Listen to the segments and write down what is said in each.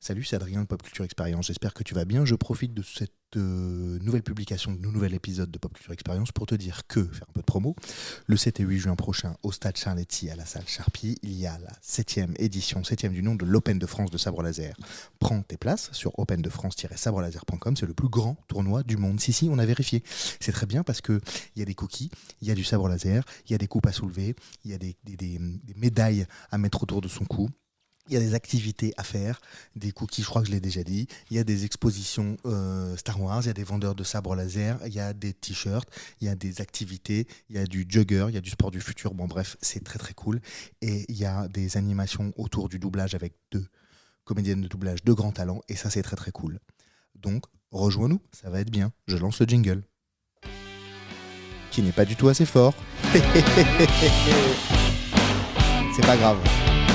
Salut, c'est Adrien de Pop Culture Expérience. J'espère que tu vas bien. Je profite de cette nouvelle publication, de nouvel épisode de Pop Culture Expérience pour te dire que, faire un peu de promo, le 7 et 8 juin prochain au stade Charletti à la salle Charpie, il y a la 7e édition, 7e du nom de l'Open de France de sabre laser. Prends tes places sur opendefrance-sabrelaser.com. C'est le plus grand tournoi du monde. Si, on a vérifié. C'est très bien parce qu'il y a des cookies, il y a du sabre laser, il y a des coupes à soulever, il y a des médailles à mettre autour de son cou. Il y a des activités à faire, des cookies, je crois que je l'ai déjà dit. Il y a des expositions Star Wars, il y a des vendeurs de sabres laser, il y a des t-shirts, il y a des activités, il y a du jugger, il y a du sport du futur. Bon bref, c'est très très cool. Et il y a des animations autour du doublage avec 2 comédiennes de doublage de grand talent. Et ça, c'est très très cool. Donc, rejoins-nous, ça va être bien. Je lance le jingle. Qui n'est pas du tout assez fort. C'est pas grave.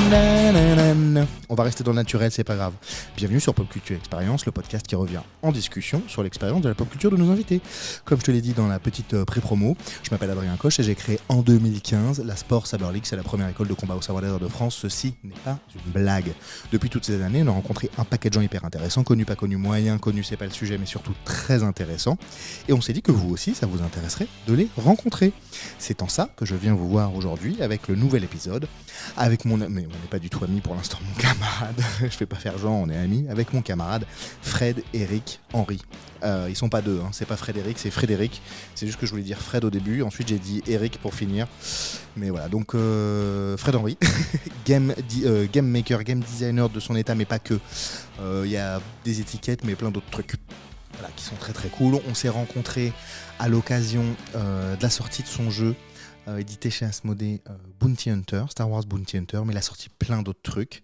Nanana. On va rester dans le naturel, c'est pas grave. Bienvenue sur Pop Culture Expérience, le podcast qui revient en discussion sur l'expérience de la pop culture de nos invités. Comme je te l'ai dit dans la petite pré-promo, je m'appelle Adrien Coche et j'ai créé en 2015 la Sport Saber League. C'est la première école de combat au sabre laser de France. Ceci n'est pas une blague. Depuis toutes ces années, on a rencontré un paquet de gens hyper intéressants, connus, pas connus, moyens, connus, c'est pas le sujet, mais surtout très intéressants. Et on s'est dit que vous aussi, ça vous intéresserait de les rencontrer. C'est en ça que je viens vous voir aujourd'hui avec le nouvel épisode, avec mon... Mais on n'est pas du tout amis pour l'instant, mon camarade. Je vais pas faire genre, on est amis. Avec mon camarade Fred, Eric, Henri. Ils sont pas deux, hein. C'est pas Frédéric, c'est Frédéric. C'est juste que je voulais dire Fred au début, ensuite j'ai dit Eric pour finir. Mais voilà, donc Fred Henri, game maker, game designer de son état, mais pas que. Il y a des étiquettes, mais plein d'autres trucs. Voilà, qui sont très très cool. On s'est rencontrés à l'occasion de la sortie de son jeu édité chez Asmodée, Bounty Hunter, Star Wars Bounty Hunter, mais il a sorti plein d'autres trucs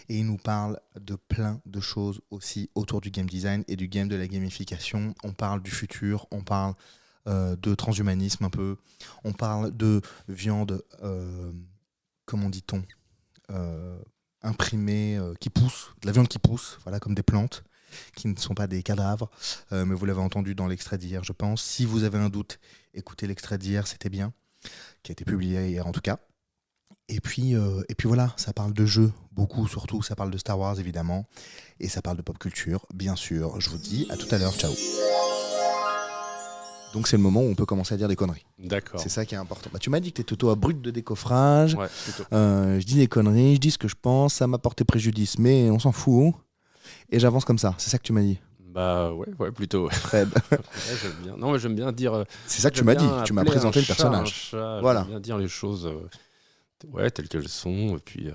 et il nous parle de plein de choses aussi autour du game design et du game de la gamification. On parle du futur, on parle de transhumanisme un peu, on parle de viande, comment dit-on, imprimée, qui pousse, de la viande qui pousse, voilà, comme des plantes, qui ne sont pas des cadavres, mais vous l'avez entendu dans l'extrait d'hier, je pense. Si vous avez un doute, écoutez l'extrait d'hier, c'était bien, qui a été publié hier en tout cas. Et puis voilà, ça parle de jeux, beaucoup surtout, ça parle de Star Wars évidemment, et ça parle de pop culture, bien sûr. Je vous dis à tout à l'heure, ciao. Donc c'est le moment où on peut commencer à dire des conneries. D'accord. C'est ça qui est important. Bah, tu m'as dit que t'es auto à brut de décoffrage, Ouais, plutôt. Je dis des conneries, je dis ce que je pense, ça m'a porté préjudice, mais on s'en fout, et j'avance comme ça, c'est ça que tu m'as dit. Bah ouais, plutôt. Fred. Ouais, j'aime bien. Non, mais j'aime bien dire. C'est ça que tu m'as dit, tu m'as présenté le personnage. Chat, voilà. J'aime bien dire les choses telles qu'elles sont, et puis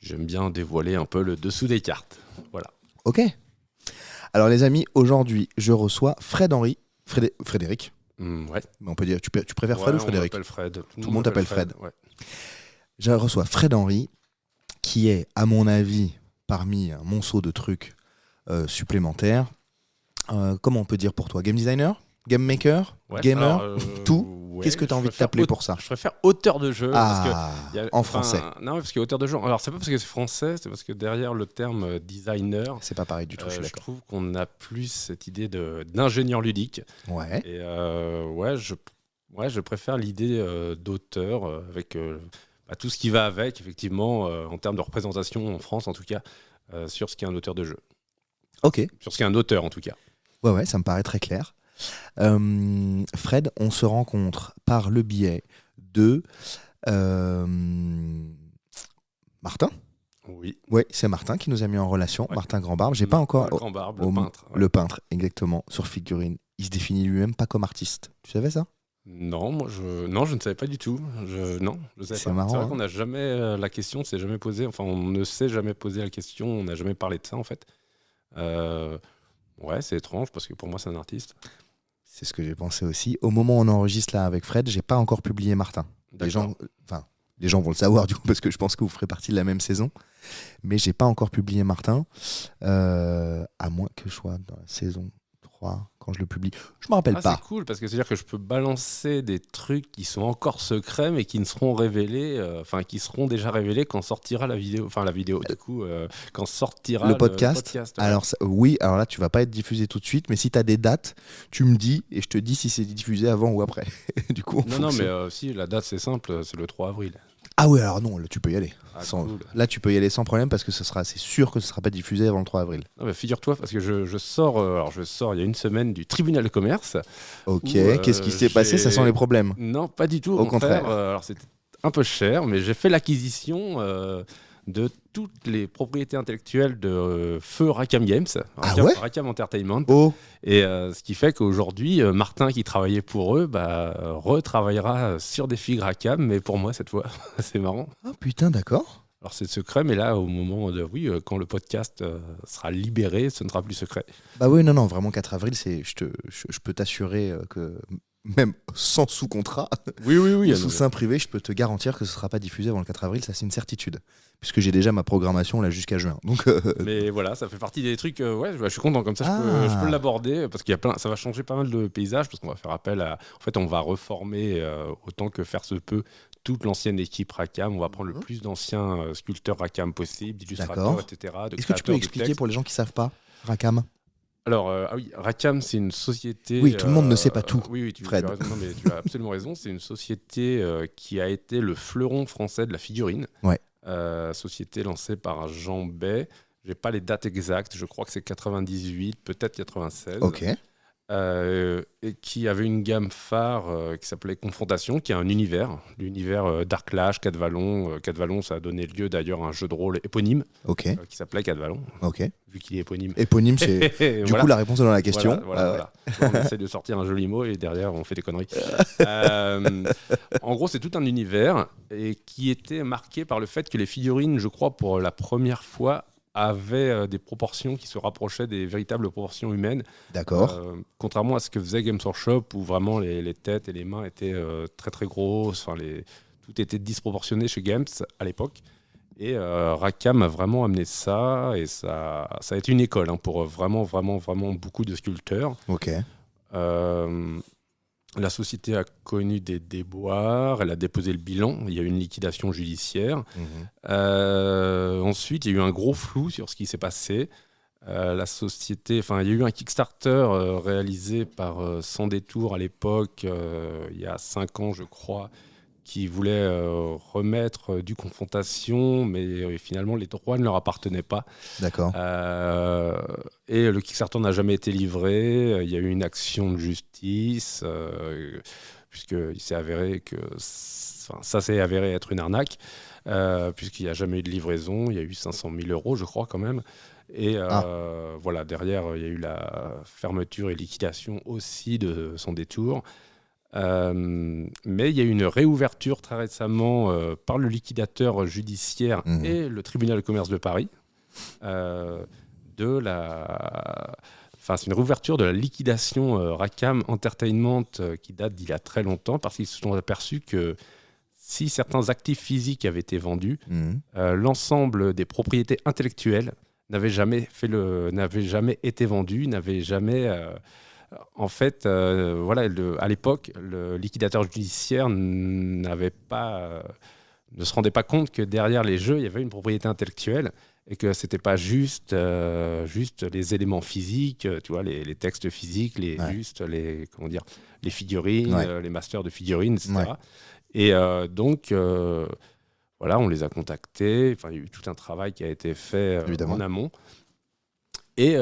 j'aime bien dévoiler un peu le dessous des cartes. Voilà. Ok. Alors les amis, aujourd'hui, je reçois Fred Henri. Frédéric. Ouais. Mais on peut dire, tu préfères Fred ou Frédéric ? On m'appelle Fred. Tout le monde t'appelle Fred. Ouais. Je reçois Fred Henri, qui est, à mon avis, parmi un monceau de trucs supplémentaires. Comment on peut dire pour toi ? Game designer ? Game maker ? Ouais, gamer ? alors, tout ? ouais, Qu'est-ce que tu as envie de t'appeler pour ça ? Je préfère auteur de jeu. En français. Non, parce qu'auteur de jeu. Alors, c'est pas parce que c'est français, c'est parce que derrière le terme designer. C'est pas pareil du tout, je suis Je d'accord. trouve qu'on a plus cette idée d'ingénieur ludique. Ouais. Et je préfère l'idée d'auteur avec tout ce qui va avec, effectivement, en termes de représentation en France, en tout cas, sur ce qu'est un auteur de jeu. Ok. Sur ce qu'est un auteur, en tout cas. Ouais, ça me paraît très clair. Fred, on se rencontre par le biais de Martin. Oui. Oui, c'est Martin qui nous a mis en relation. Ouais. Martin Grandbarbe. J'ai pas encore. Grandbarbe, le peintre. Ouais. Le peintre, exactement, sur figurine. Il se définit lui-même pas comme artiste. Tu savais ça ? Non, je ne savais pas du tout. Je savais c'est pas. Marrant. C'est vrai hein. qu'on n'a jamais la question, s'est jamais posée. Enfin, on ne s'est jamais posé la question. On n'a jamais parlé de ça en fait. Ouais, c'est étrange parce que pour moi c'est un artiste. C'est ce que j'ai pensé aussi. Au moment où on enregistre là avec Fred, j'ai pas encore publié Martin. Les gens vont le savoir du coup parce que je pense que vous ferez partie de la même saison. Mais j'ai pas encore publié Martin, à moins que je sois dans la saison 3 quand je le publie. Je me rappelle pas. C'est cool parce que c'est-à-dire que je peux balancer des trucs qui sont encore secrets mais qui ne seront révélés, qui seront déjà révélés quand sortira la vidéo. Enfin la vidéo du coup, quand sortira le podcast. Ouais. Alors alors là tu vas pas être diffusé tout de suite, mais si tu as des dates, tu me dis et je te dis si c'est diffusé avant ou après. Du coup. Non, mais si la date c'est simple, c'est le 3 avril. Ah ouais, alors non, là tu peux y aller. Ah, Sans- cool. Là tu peux y aller sans problème parce que c'est sûr que ce sera pas diffusé avant le 3 avril. Non, mais figure-toi, parce que je sors, je sors il y a une semaine du tribunal de commerce. Ok, Où, qu'est-ce qui s'est passé? Ça sent les problèmes. Non, pas du tout, Au au contraire. contraire. Alors c'était un peu cher, mais j'ai fait l'acquisition de toutes les propriétés intellectuelles de Feu Rackham Games, Ah ouais Rackham Entertainment. Oh, Et ce qui fait qu'aujourd'hui, Martin, qui travaillait pour eux, retravaillera sur des figues Rackham, mais pour moi cette fois. C'est marrant. ah, putain, d'accord. Alors c'est secret, mais là, au moment de. Oui, quand le podcast sera libéré, ce ne sera plus secret. Bah oui, non, vraiment 4 avril, je peux t'assurer que même sans sous-contrat, Oui, oui, oui. ou sous sein privé, je peux te garantir que ce sera pas diffusé avant le 4 avril, ça c'est une certitude. Puisque j'ai déjà ma programmation là jusqu'à juin. Donc, Mais voilà, ça fait partie des trucs. Ouais, je suis content comme ça. Je peux l'aborder parce qu'il y a plein. Ça va changer pas mal de paysages parce qu'on va faire appel à. En fait, on va reformer autant que faire se peut toute l'ancienne équipe Rackham. On va prendre le plus d'anciens sculpteurs Rackham possibles, d'illustrateurs, D'accord. etc. de est-ce que tu peux créateurs de expliquer textes. pour les gens qui savent pas, Rackham? Alors, ah oui, Rackham, c'est une société. Oui, tout le monde ne sait pas tout, Oui, Fred. tu as raison, non, mais tu as absolument raison. C'est une société qui a été le fleuron français de la figurine. Ouais. Société lancée par Jean Bay. J'ai pas les dates exactes. Je crois que c'est 98, peut-être 96. Ok. Et qui avait une gamme phare qui s'appelait Confrontation, qui est un univers, l'univers Darklage, 4 Vallons. 4 Vallons, ça a donné lieu d'ailleurs à un jeu de rôle éponyme Ok. qui s'appelait 4 Vallons, Ok. vu qu'il est éponyme. Éponyme, c'est du Voilà. coup la réponse est dans la question. Voilà. On essaie de sortir un joli mot et derrière on fait des conneries. En gros, c'est tout un univers et qui était marqué par le fait que les figurines, je crois, pour la première fois, avaient des proportions qui se rapprochaient des véritables proportions humaines. D'accord. Contrairement à ce que faisait Games Workshop, où vraiment les têtes et les mains étaient très très grosses, tout était disproportionné chez Games à l'époque. Et Rackham a vraiment amené ça, et ça a été une école pour vraiment beaucoup de sculpteurs. Ok. La société a connu des déboires, elle a déposé le bilan, il y a eu une liquidation judiciaire. Ensuite, il y a eu un gros flou sur ce qui s'est passé. La société, il y a eu un Kickstarter réalisé par Sans Détour à l'époque, il y a 5 ans, je crois, qui voulait remettre du Confrontation, mais finalement les droits ne leur appartenaient pas. D'accord. Et le Kickstarter n'a jamais été livré. Il y a eu une action de justice, puisqu'il s'est avéré que ça s'est avéré être une arnaque, puisqu'il n'y a jamais eu de livraison. Il y a eu 500 000 euros, je crois, quand même. Et voilà, derrière, il y a eu la fermeture et liquidation aussi de Sans Détour. Mais il y a eu une réouverture très récemment par le liquidateur judiciaire et le tribunal de commerce de Paris c'est une réouverture de la liquidation Rackham Entertainment qui date d'il y a très longtemps, parce qu'ils se sont aperçus que si certains actifs physiques avaient été vendus, l'ensemble des propriétés intellectuelles n'avaient jamais été vendues, n'avaient jamais... En fait, à l'époque, le liquidateur judiciaire ne se rendait pas compte que derrière les jeux, il y avait une propriété intellectuelle et que c'était pas juste les éléments physiques, tu vois, les textes physiques, les figurines, les masters de figurines, etc. Ouais. Et donc, on les a contactés. Il y a eu tout un travail qui a été fait en amont. Et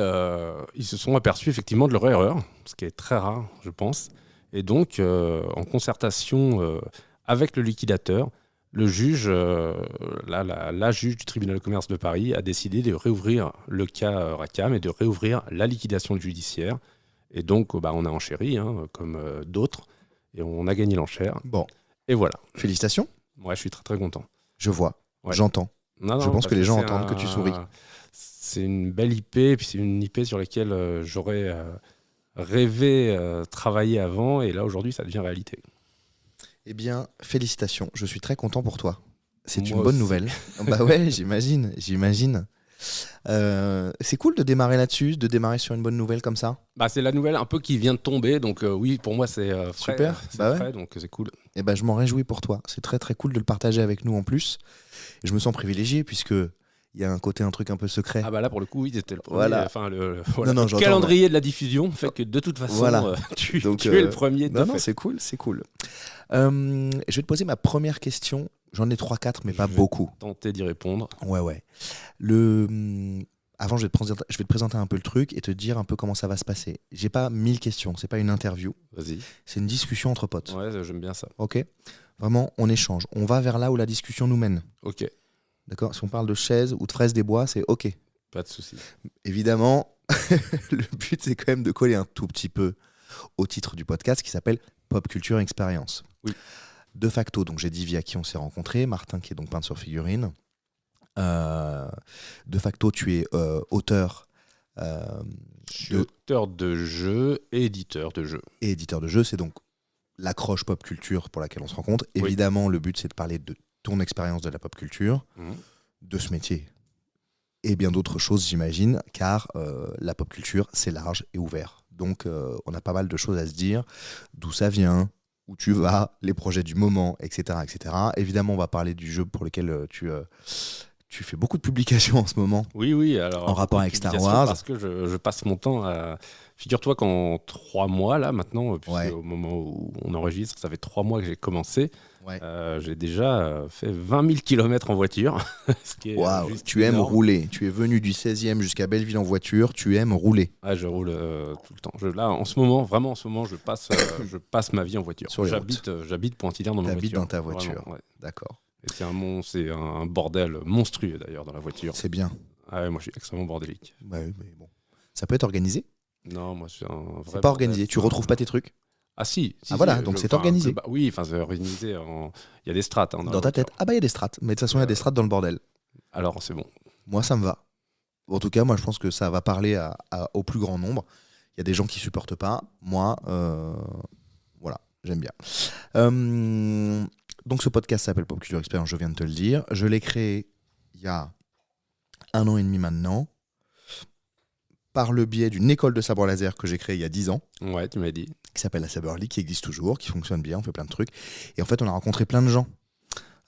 ils se sont aperçus effectivement de leur erreur, ce qui est très rare, je pense. Et donc, en concertation avec le liquidateur, le juge, la juge du tribunal de commerce de Paris a décidé de réouvrir le cas Rackham et de réouvrir la liquidation judiciaire. Et donc, on a enchéri, comme d'autres, et on a gagné l'enchère. Bon. Et voilà. Félicitations. Ouais, je suis très très content. Je vois, j'entends. Je pense que les gens entendent que tu souris. C'est une belle IP, et puis c'est une IP sur laquelle j'aurais rêvé travailler avant, et là aujourd'hui ça devient réalité. Eh bien, félicitations, je suis très content pour toi. C'est une Moi bonne aussi. nouvelle. Bah ouais, j'imagine. C'est cool de démarrer là-dessus, de démarrer sur une bonne nouvelle comme ça. C'est la nouvelle un peu qui vient de tomber, donc oui, pour moi c'est frais. Super, frais, donc c'est cool. Et je m'en réjouis pour toi. C'est très très cool de le partager avec nous en plus. Et je me sens privilégié puisque Il y a un côté, un truc un peu secret. Ah bah là pour le coup oui c'était le premier, Voilà. enfin le Non, le calendrier de la diffusion fait que de toute façon Voilà. tu Donc, es le premier de Non, fait. c'est cool, c'est cool. Je vais te poser ma première question. J'en ai 3-4, mais pas Je vais beaucoup. Tenter d'y répondre. Ouais. Avant, je vais te présenter un peu le truc et te dire un peu comment ça va se passer. J'ai pas 1000 questions, c'est pas une interview, Vas-y. c'est une discussion entre potes. Ouais, j'aime bien ça. Ok. Vraiment, on échange. On va vers là où la discussion nous mène. Ok, D'accord. Si on parle de chaises ou de fraises des bois, c'est ok. pas de souci. Évidemment, le but c'est quand même de coller un tout petit peu au titre du podcast qui s'appelle Pop Culture Expérience. Oui. De facto, donc j'ai dit via qui on s'est rencontrés, Martin qui est donc peintre sur figurine. De facto, tu es auteur Je suis auteur de jeux et éditeur de jeux. et éditeur de jeux. C'est donc l'accroche pop culture pour laquelle on se rencontre. Oui. Évidemment, le but c'est de parler de ton expérience de la pop culture, Mhm. de ce métier et bien d'autres choses, j'imagine, car la pop culture, c'est large et ouvert. Donc, on a pas mal de choses à se dire, d'où ça vient, où tu vas, les projets du moment, etc., etc. Évidemment, on va parler du jeu pour lequel tu fais beaucoup de publications en ce moment. Oui, alors En rapport avec Star publication Wars. parce que je passe mon temps à. Figure-toi qu'en 3 mois là maintenant, puisque Ouais. au moment où on enregistre, ça fait 3 mois que j'ai commencé. Ouais. J'ai déjà fait 20 000 km en voiture. Ce qui est Waouh, juste tu aimes énorme. rouler. Tu es venu du 16e jusqu'à Belleville en voiture. Tu aimes rouler. Ah, je roule tout le temps. Là, en ce moment, je passe ma vie en voiture. Sur les J'habite Pointe-Hilaire dans ma T'habites voiture. dans ta voiture. Vraiment, ouais. D'accord. Et c'est un bordel monstrueux d'ailleurs dans la voiture. C'est bien. Ah ouais, moi, je suis extrêmement bordélique. Bah oui, mais bon. Ça peut être organisé. Non, moi, c'est un vrai C'est pas bordel. organisé. Tu retrouves pas tes trucs Ah si. Ah, voilà, donc c'est organisé. Oui, enfin c'est organisé. Il y a des strates. Hein, dans ta tête. Ah bah il y a des strates. Mais de toute façon, il y a des strates dans le bordel. Alors c'est bon. Moi, ça me va. En tout cas, moi, je pense que ça va parler au plus grand nombre. Il y a des gens qui supportent pas. Moi, voilà, j'aime bien. Donc, ce podcast s'appelle Pop Culture Experience, je viens de te le dire. Je l'ai créé il y a 1 an et demi maintenant, par le biais d'une école de sabre laser que j'ai créée il y a 10 ans, Ouais, tu m'as dit. qui s'appelle la Saber League, qui existe toujours, qui fonctionne bien, on fait plein de trucs. Et en fait, on a rencontré plein de gens.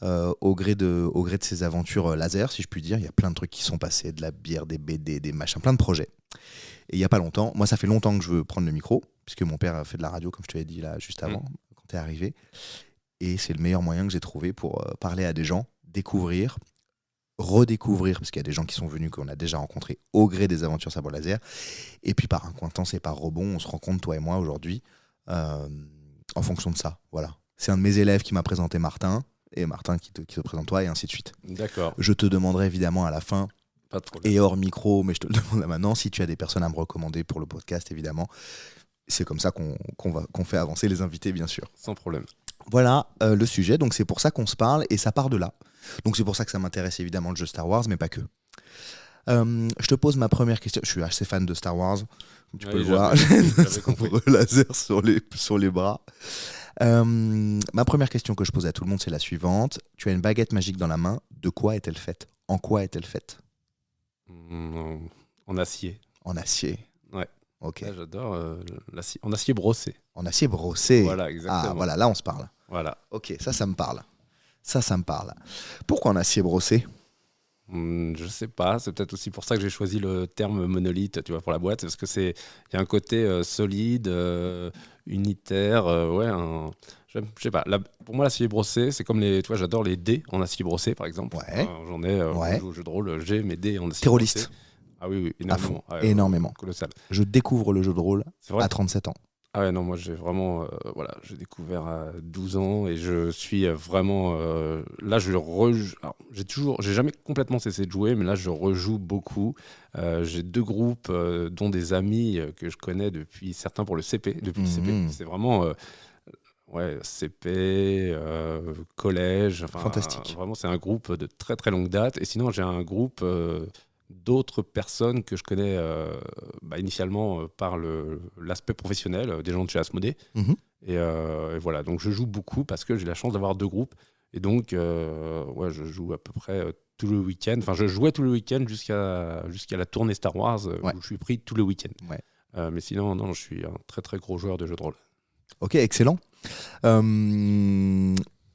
Au gré de ces aventures laser, si je puis dire, il y a plein de trucs qui sont passés, de la bière, des BD, des machins, plein de projets. Et il n'y a pas longtemps, moi ça fait longtemps que je veux prendre le micro, puisque mon père a fait de la radio, comme je te l'ai dit là juste avant, quand tu es arrivé. Et c'est le meilleur moyen que j'ai trouvé pour parler à des gens, découvrir, redécouvrir, parce qu'il y a des gens qui sont venus qu'on a déjà rencontrés au gré des aventures sabre laser. Et puis par accointance et par rebond, on se rencontre, toi et moi, aujourd'hui, en fonction de ça. Voilà. C'est un de mes élèves qui m'a présenté Martin, et Martin qui te présente toi, et ainsi de suite. D'accord. Je te demanderai évidemment à la fin, Pas de problème. et hors micro, mais je te le demande là maintenant, si tu as des personnes à me recommander pour le podcast, évidemment. C'est comme ça qu'on fait avancer les invités, bien sûr. Sans problème. Voilà le sujet, donc c'est pour ça qu'on se parle, et ça part de là. Donc c'est pour ça que ça m'intéresse évidemment le jeu Star Wars, mais pas que. Je te pose ma première question. Je suis assez fan de Star Wars, comme tu peux le voir. J'avais compris. Sabre laser sur les bras. Ma première question que je pose à tout le monde, c'est la suivante. Tu as une baguette magique dans la main. De quoi est-elle faite? En quoi est-elle faite? En acier. En acier. Ouais. Ok. Là, j'adore l'acier. En acier brossé. En acier brossé. Voilà, exactement. Ah, voilà, là on se parle. Voilà. Ok, ça me parle. Ça me parle. Pourquoi en acier brossé? Je sais pas, c'est peut-être aussi pour ça que j'ai choisi le terme monolithe, tu vois, pour la boîte, parce que il y a un côté solide, unitaire, je sais pas. Pour moi, l'acier brossé, c'est comme tu vois, j'adore les dés en acier brossé, par exemple. Ouais. J'en ai, Ouais. je joue au jeu de rôle, j'ai mes dés en acier T'es rôliste? brossé. Ah oui, À fond, énormément. Ah ouais, énormément. Colossal. Je découvre le jeu de rôle C'est vrai. à 37 ans. Ah ouais, non, moi j'ai vraiment, j'ai découvert à 12 ans et je suis vraiment, là j'ai jamais complètement cessé de jouer, mais là je rejoue beaucoup. J'ai 2 groupes, dont des amis que je connais depuis certains pour le CP, depuis le CP. C'est vraiment, CP, collège, enfin, Fantastique. vraiment c'est un groupe de très très longue date. Et sinon j'ai un groupe d'autres personnes que je connais initialement par l'aspect professionnel, des gens de chez Asmodée. Mhm. Et voilà, donc je joue beaucoup parce que j'ai la chance d'avoir 2 groupes. Et donc, je joue à peu près tout le week-end. Enfin, je jouais tout le week-end jusqu'à la tournée Star Wars, où je suis pris tout le week-end. Ouais. Mais sinon, non, je suis un très très gros joueur de jeux de rôle. Ok, excellent.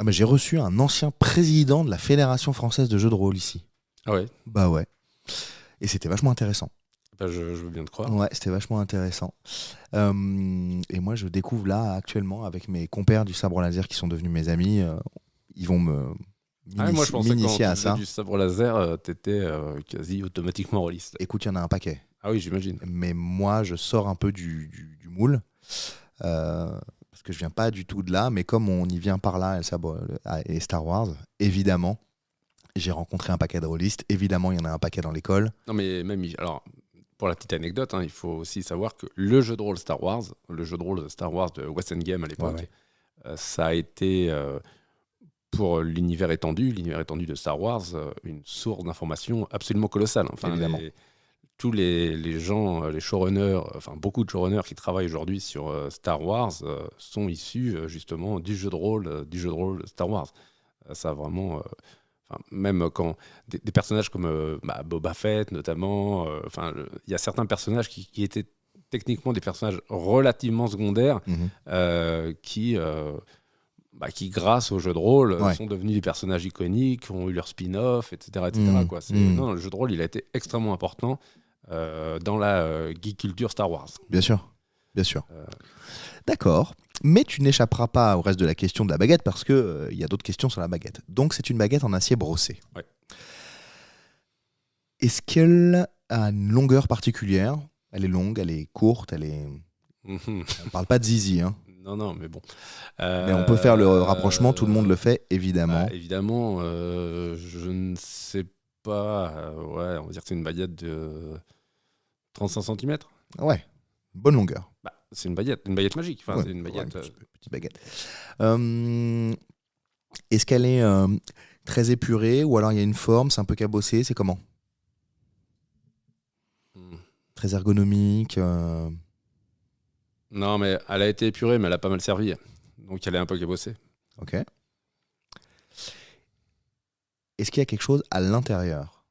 J'ai reçu un ancien président de la Fédération française de jeux de rôle ici. Ah ouais. Bah ouais. Et c'était vachement intéressant. Bah, je veux bien te croire. Ouais, c'était vachement intéressant. Et moi, je découvre là, actuellement, avec mes compères du sabre laser qui sont devenus mes amis, ils vont Moi, je pensais que quand m'initier tu à faisais ça. du sabre laser, t'étais quasi automatiquement rôliste. Écoute, il y en a un paquet. Ah oui, j'imagine. Mais moi, je sors un peu du moule. Parce que je viens pas du tout de là. Mais comme on y vient par là, le sabre et Star Wars, évidemment, j'ai rencontré un paquet de rôlistes. Évidemment, il y en a un paquet dans l'école. Non, mais même, alors, pour la petite anecdote, il faut aussi savoir que le jeu de rôle Star Wars, le jeu de rôle Star Wars de West Endgame à l'époque, ça a été, pour l'univers étendu de Star Wars, une source d'information absolument colossale. Enfin, Évidemment. tous les gens, les showrunners, enfin beaucoup de showrunners qui travaillent aujourd'hui sur Star Wars sont issus justement du jeu de rôle Star Wars. Ça a vraiment, même quand des personnages comme Boba Fett notamment, il y a certains personnages qui étaient techniquement des personnages relativement secondaires qui grâce au jeu de rôle, sont devenus des personnages iconiques, ont eu leur spin-off, etc. quoi. Non, le jeu de rôle, il a été extrêmement important dans la geek culture Star Wars. Bien sûr, bien sûr. D'accord, mais tu n'échapperas pas au reste de la question de la baguette parce qu'il y a d'autres questions sur la baguette. Donc c'est une baguette en acier brossé. Ouais. Est-ce qu'elle a une longueur particulière? Elle est longue, elle est courte, elle est... On parle pas de zizi, hein. Non, mais bon. Mais on peut faire le rapprochement, tout le monde le fait, évidemment. Évidemment, je ne sais pas. On va dire que c'est une baguette de 35 cm. Ouais, bonne longueur. C'est une baguette magique. Enfin, c'est une baguette. Petite baguette. Est-ce qu'elle est très épurée ou alors il y a une forme, c'est un peu cabossé, c'est comment? Très ergonomique. Non, mais elle a été épurée, mais elle a pas mal servi. Donc elle est un peu cabossée. Ok. Est-ce qu'il y a quelque chose à l'intérieur?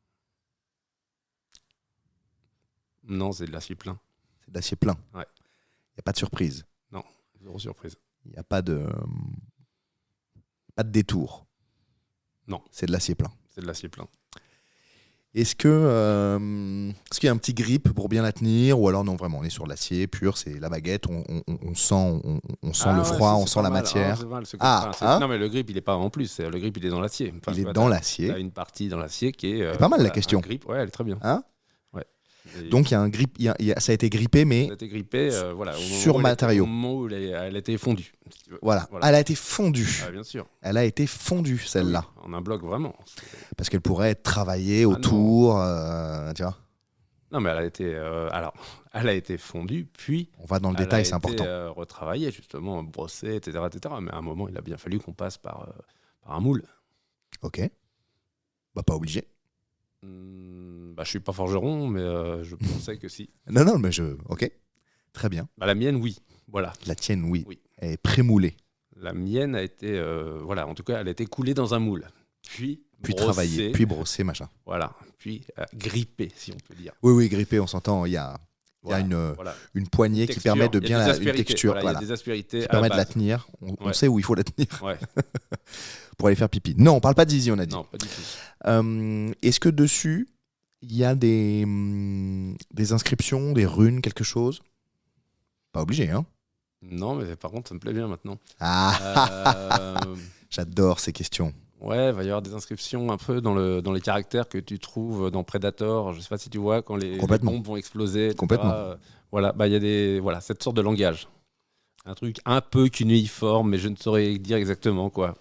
Non, c'est de l'acier plein. C'est de l'acier plein. Ouais. Il n'y a pas de surprise. Non, zéro surprise. Il n'y a pas de détour. Non. C'est de l'acier plein. C'est de l'acier plein. Est-ce qu'il y a un petit grip pour bien la tenir? Ou alors non, vraiment, on est sur l'acier pur, c'est la baguette, on sent le froid, on sent la matière. Non, mais le grip, il n'est pas en plus. Le grip, il est dans l'acier. Enfin, il est dans l'acier. Il y a une partie dans l'acier qui est... c'est pas mal la question. Grip, ouais, elle est très bien. Donc il y a un grip, ça a été grippé, mais ça a été grippé, sur matériau. Au moment où elle a été fondue. Si tu veux. Voilà, elle a été fondue. Bien sûr. Elle a été fondue, celle-là. Oui, en un bloc, vraiment. Parce qu'elle pourrait être travaillée autour, tu vois. Non, mais elle a été fondue, puis... On va dans le détail, c'est important. Elle a été retravaillée, justement, brossée, etc., etc. Mais à un moment, il a bien fallu qu'on passe par un moule. Ok. Pas obligé. Je suis pas forgeron, mais je pensais que si. Non, mais ok. Très bien. La mienne, oui. Voilà. La tienne, oui. Elle est prémoulée. La mienne a été... en tout cas, elle a été coulée dans un moule. Puis travaillée, puis brossée, machin. Voilà. Puis grippée, si on peut dire. Oui, grippée, on s'entend. Il y a une poignée qui permet de bien une texture. Il y a des aspérités qui permet de la tenir. On sait où il faut la tenir. Ouais. Pour aller faire pipi. Non, on parle pas de zizi, on a dit. Non, pas du tout. Est-ce que dessus, il y a des inscriptions, des runes, quelque chose? Pas obligé, hein? Non, mais par contre, ça me plaît bien maintenant. J'adore ces questions. Ouais, il va y avoir des inscriptions un peu dans les caractères que tu trouves dans Predator. Je sais pas si tu vois quand les bombes vont exploser. Etc. Complètement. Il y a cette sorte de langage. Un truc un peu cunéiforme, mais je ne saurais dire exactement quoi.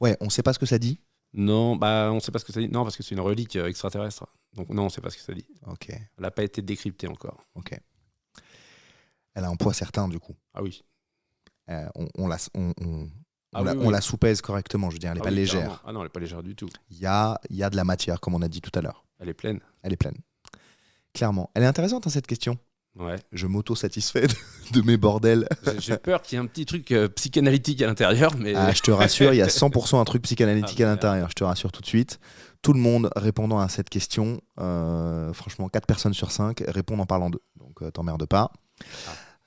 Ouais, on sait pas ce que ça dit? Non, on sait pas ce que ça dit. Non, parce que c'est une relique extraterrestre. Donc non, on sait pas ce que ça dit. Ok. Elle n'a pas été décryptée encore. Ok. Elle a un poids certain du coup. Ah oui. On la sous-pèse correctement, je veux dire, elle n'est pas légère. Clairement. Ah non, elle n'est pas légère du tout. Il y a de la matière, comme on a dit tout à l'heure. Elle est pleine. Elle est pleine. Clairement. Elle est intéressante, cette question. Ouais. Je m'auto-satisfais de mes bordels. J'ai peur qu'il y ait un petit truc psychanalytique à l'intérieur. Mais... je te rassure, il y a 100% un truc psychanalytique à l'intérieur. Je te rassure tout de suite. Tout le monde répondant à cette question, franchement, 4 personnes sur 5 répondent en parlant d'eux. Donc, t'emmerdes pas.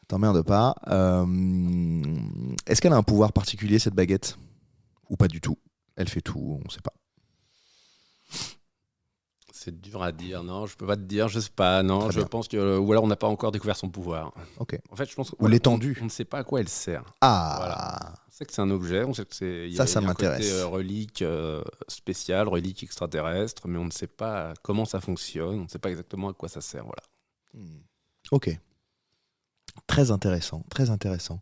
T'emmerdes pas. Est-ce qu'elle a un pouvoir particulier, cette baguette? Ou pas du tout? Elle fait tout, on ne sait pas. C'est dur à dire, non, je peux pas te dire, je sais pas, non, Très je bien. pense que, ou alors on n'a pas encore découvert son pouvoir. Ok. En fait, je pense Ou l'étendue. on ne sait pas à quoi elle sert. Ah, Voilà. On sait que c'est un objet, on sait que il y a ça un côté m'intéresse. relique spécial, relique extraterrestre, mais on ne sait pas comment ça fonctionne, on ne sait pas exactement à quoi ça sert, voilà. Ok. Très intéressant, très intéressant.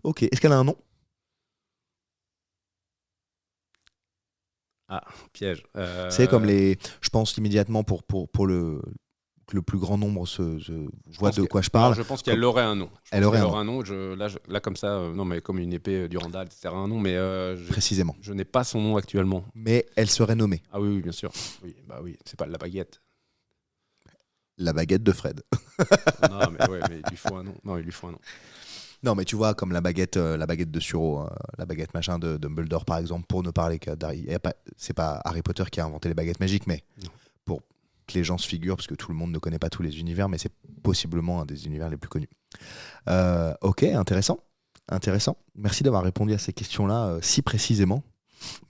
Ok. Est-ce qu'elle a un nom? Ah, piège. C'est comme les. Je pense immédiatement pour que le plus grand nombre voit de quoi je parle. Je pense qu'elle aurait un nom. Elle aurait un nom. Là, comme ça, non, mais comme une épée du Randall, etc. Un nom, mais Précisément. je n'ai pas son nom actuellement. Mais elle serait nommée. Ah oui, bien sûr. Oui, bah oui, c'est pas la baguette. La baguette de Fred. Non, mais il lui faut un nom. Non, il lui faut un nom. Non, mais tu vois, comme la baguette de Suro, la baguette machin de Dumbledore, par exemple, pour ne parler que d'Harry. C'est pas Harry Potter qui a inventé les baguettes magiques, mais Non. pour que les gens se figurent, parce que tout le monde ne connaît pas tous les univers, mais c'est possiblement un des univers les plus connus. Ok, intéressant. Intéressant. Merci d'avoir répondu à ces questions-là si précisément.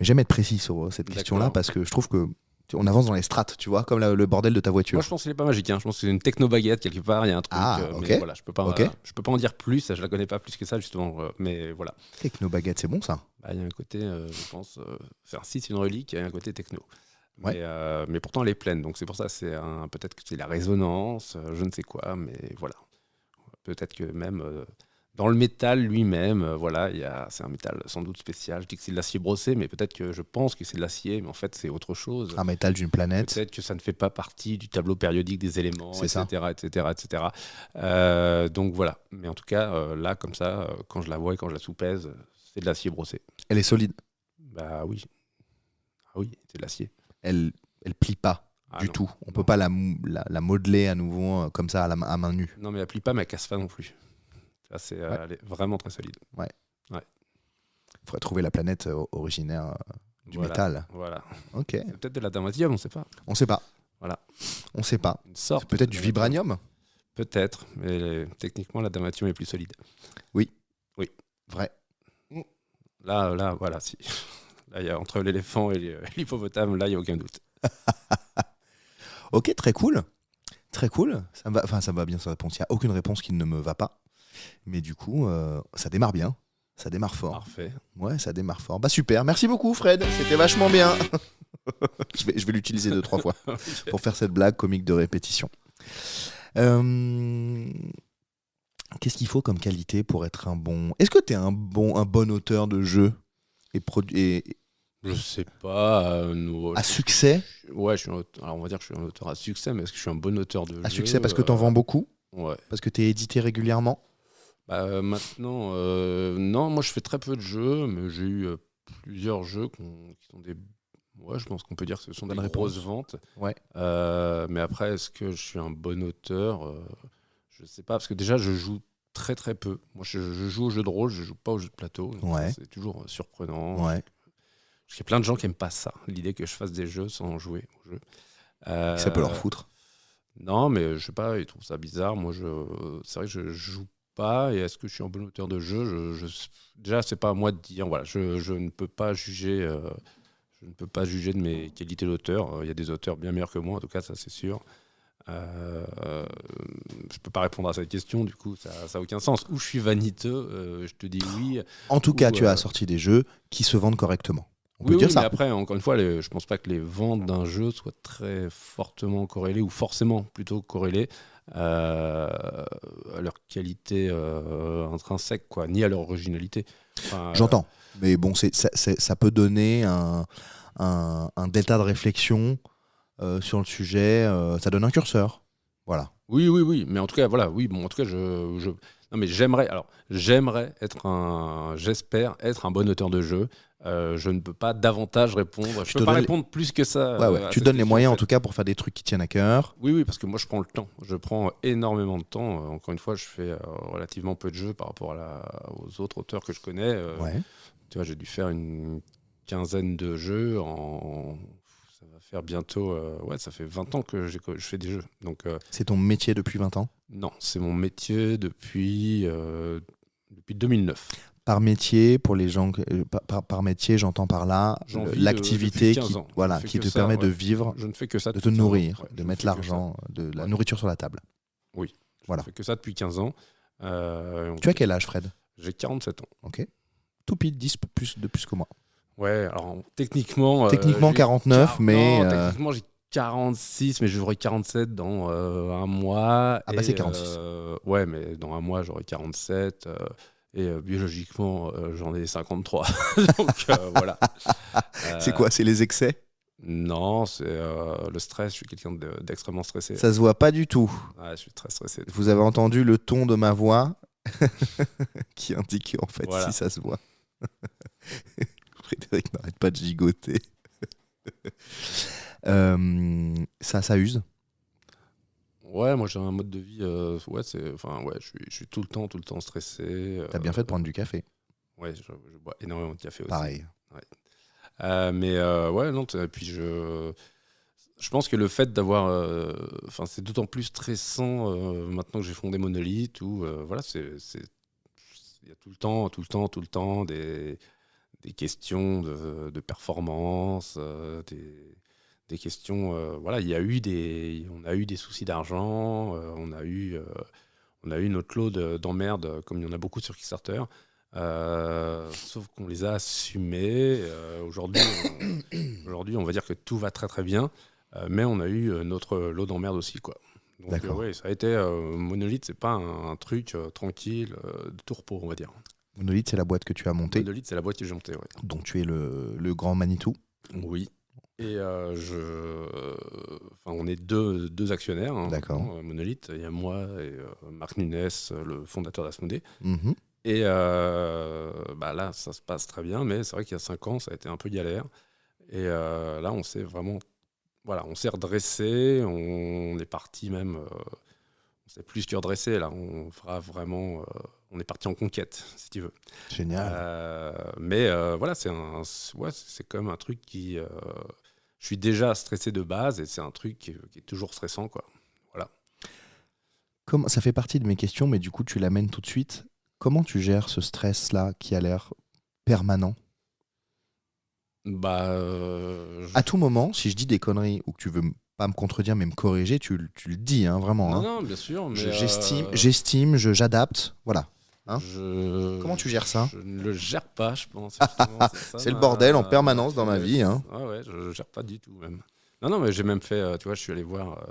Mais j'aime être précis sur cette question-là, parce que je trouve que on avance dans les strates, tu vois, comme le bordel de ta voiture. Moi, je pense qu'il n'est pas magique. Je pense que c'est une techno-baguette quelque part. Il y a un truc. Ok. Mais voilà, je peux pas en dire plus. Je la connais pas plus que ça, justement. Mais voilà. Techno-baguette, c'est bon ça. Il y a un côté, je pense. Si c'est une relique, il y a un côté techno. Ouais. Mais pourtant, elle est pleine. Donc, c'est pour ça. Peut-être que c'est la résonance, je ne sais quoi. Mais voilà. Peut-être que même dans le métal lui-même, c'est un métal sans doute spécial. Je dis que c'est de l'acier brossé, mais peut-être que je pense que c'est de l'acier, mais en fait, c'est autre chose. Un métal d'une planète. Peut-être que ça ne fait pas partie du tableau périodique des éléments, C'est ça. etc. Donc voilà. Mais en tout cas, là, comme ça, quand je la vois et quand je la soupèse, c'est de l'acier brossé. Elle est solide. Bah oui. Ah oui, c'est de l'acier. Elle plie pas du non. tout. On peut pas la modeler à nouveau comme ça à main nue. Non, mais elle plie pas, mais elle casse pas non plus. Ça, elle est vraiment très solide. Il faudrait trouver la planète originaire du métal. Voilà. Ok. C'est peut-être de l'adamantium, on ne sait pas. On sait pas. Voilà. On sait pas. Une sorte. Peut-être du vibranium. Peut-être, mais techniquement, l'adamantium est plus solide. Oui. Oui. Vrai. Là, voilà, si. Là, il y a entre l'éléphant et l'hippopotame, là, il n'y a aucun doute. Ok, très cool. Très cool. Ça me va bien cette réponse. Il n'y a aucune réponse qui ne me va pas. Mais du coup, ça démarre bien. Ça démarre fort. Parfait. Ouais, ça démarre fort. Bah super. Merci beaucoup, Fred. C'était vachement bien. je vais l'utiliser 2-3 fois pour faire cette blague comique de répétition. Qu'est-ce qu'il faut comme qualité pour être un bon... Est-ce que tu es un bon auteur de jeu Je sais pas. à succès? Ouais, alors on va dire que je suis un auteur à succès, mais est-ce que je suis un bon auteur de jeu? À succès parce que tu en vends beaucoup? Ouais. Parce que tu es édité régulièrement? Maintenant, non, moi je fais très peu de jeux, mais j'ai eu plusieurs jeux qui sont des... Ouais, je pense qu'on peut dire que ce sont des grosses ventes. Ouais. Mais après, est-ce que je suis un bon auteur? Je sais pas, parce que déjà, je joue très très peu. Moi, je joue aux jeux de rôle, je joue pas aux jeux de plateau. Ouais. C'est toujours surprenant. Ouais. Il y a plein de gens qui aiment pas ça, l'idée que je fasse des jeux sans jouer aux jeux. Ça peut leur foutre. Non, mais je sais pas, ils trouvent ça bizarre. Moi, c'est vrai que je joue pas. Et est-ce que je suis un bon auteur de jeu? Déjà, c'est pas à moi de dire. Voilà, je ne peux pas juger. Je ne peux pas juger de mes qualités d'auteur. Il y a des auteurs bien meilleurs que moi, en tout cas, ça c'est sûr. Je peux pas répondre à cette question, du coup, ça n'a aucun sens. Ou je suis vaniteux, je te dis oui. En tout cas, tu as sorti des jeux qui se vendent correctement. On peut Oui, dire ça. Mais après, encore une fois, je pense pas que les ventes d'un jeu soient très fortement corrélées, ou forcément plutôt corrélées à leur qualité intrinsèque, quoi, ni à leur originalité. Enfin, J'entends. Mais bon, ça peut donner un delta de réflexion sur le sujet. Ça donne un curseur. Voilà. Oui. Mais en tout cas, voilà. Oui, bon, en tout cas, non, mais j'espère être un bon auteur de jeu. Je ne peux pas davantage répondre. Je peux pas répondre plus que ça. Ouais. Tu donnes les moyens, en tout cas, pour faire des trucs qui tiennent à cœur. Oui, parce que moi, je prends le temps. Je prends énormément de temps. Encore une fois, je fais relativement peu de jeux par rapport aux autres auteurs que je connais. Ouais. Tu vois, j'ai dû faire une quinzaine de jeux ça va faire bientôt... ça fait 20 ans que je fais des jeux. Donc, c'est ton métier depuis 20 ans? Non, c'est mon métier depuis 2009. Par métier, pour les gens, par métier, j'entends par là l'activité qui te permet de vivre, je ne fais que ça de te nourrir, ouais, de mettre l'argent, de la nourriture sur la table. Oui, voilà. Je ne fais que ça depuis 15 ans. Tu as quel âge, Fred ? J'ai 47 ans. Ok. Tout pile 10 de plus que moi. Ouais, alors techniquement... 49, mais... techniquement, j'ai 46, mais j'aurai 47 dans un mois. Ah bah c'est 46. Ouais, mais dans un mois, j'aurai 47. Et biologiquement, j'en ai 53. Donc voilà. C'est quoi ? C'est les excès ? Non, c'est le stress. Je suis quelqu'un d'extrêmement stressé. Ça se voit pas du tout. Ouais, je suis très stressé. Vous avez entendu le ton de ma voix qui indique en fait voilà. si ça se voit. Frédéric n'arrête pas de gigoter. Ça use. Ouais, moi j'ai un mode de vie. Je suis tout le temps stressé. T'as bien fait de prendre du café. Ouais, je bois énormément de café aussi. Pareil. Ouais. Non. Et puis je pense que le fait d'avoir, c'est d'autant plus stressant maintenant que j'ai fondé Monolith où voilà, il y a tout le temps des questions de performance, des questions. Voilà, on a eu des soucis d'argent, on a eu notre lot d'emmerdes, comme il y en a beaucoup sur Kickstarter. Sauf qu'on les a assumés. Aujourd'hui, on va dire que tout va très très bien, mais on a eu notre lot d'emmerdes aussi, quoi. Donc ouais, ça a été Monolith, c'est pas un truc tranquille de tout repos, on va dire. Monolith, c'est la boîte que tu as montée. Monolith, c'est la boîte que j'ai montée, ouais. Donc tu es le grand Manitou. Oui. Et on est deux actionnaire. Hein, d'accord. Monolith, il y a moi et Marc Nunes, le fondateur d'Asmodée. Mm-hmm. Et là, ça se passe très bien, mais c'est vrai qu'il y a 5 ans, ça a été un peu galère. Et là, on s'est redressé, on est parti même, on s'est plus que redressé, là, on fera vraiment, on est parti en conquête, si tu veux. Génial. Voilà, c'est quand même un truc qui... je suis déjà stressé de base, et c'est un truc qui est toujours stressant, quoi. Voilà. Ça fait partie de mes questions, mais du coup, tu l'amènes tout de suite. Comment tu gères ce stress-là qui a l'air permanent ? À tout moment, si je dis des conneries ou que tu veux pas me contredire mais me corriger, tu le dis, hein, vraiment. Non, bien sûr. Mais j'estime, j'adapte, voilà. Hein Comment tu gères ça ? Je ne le gère pas, je pense. C'est le bordel en permanence dans ma vie. Hein. Ouais, je ne gère pas du tout même. Non, mais j'ai même fait, tu vois, je suis allé voir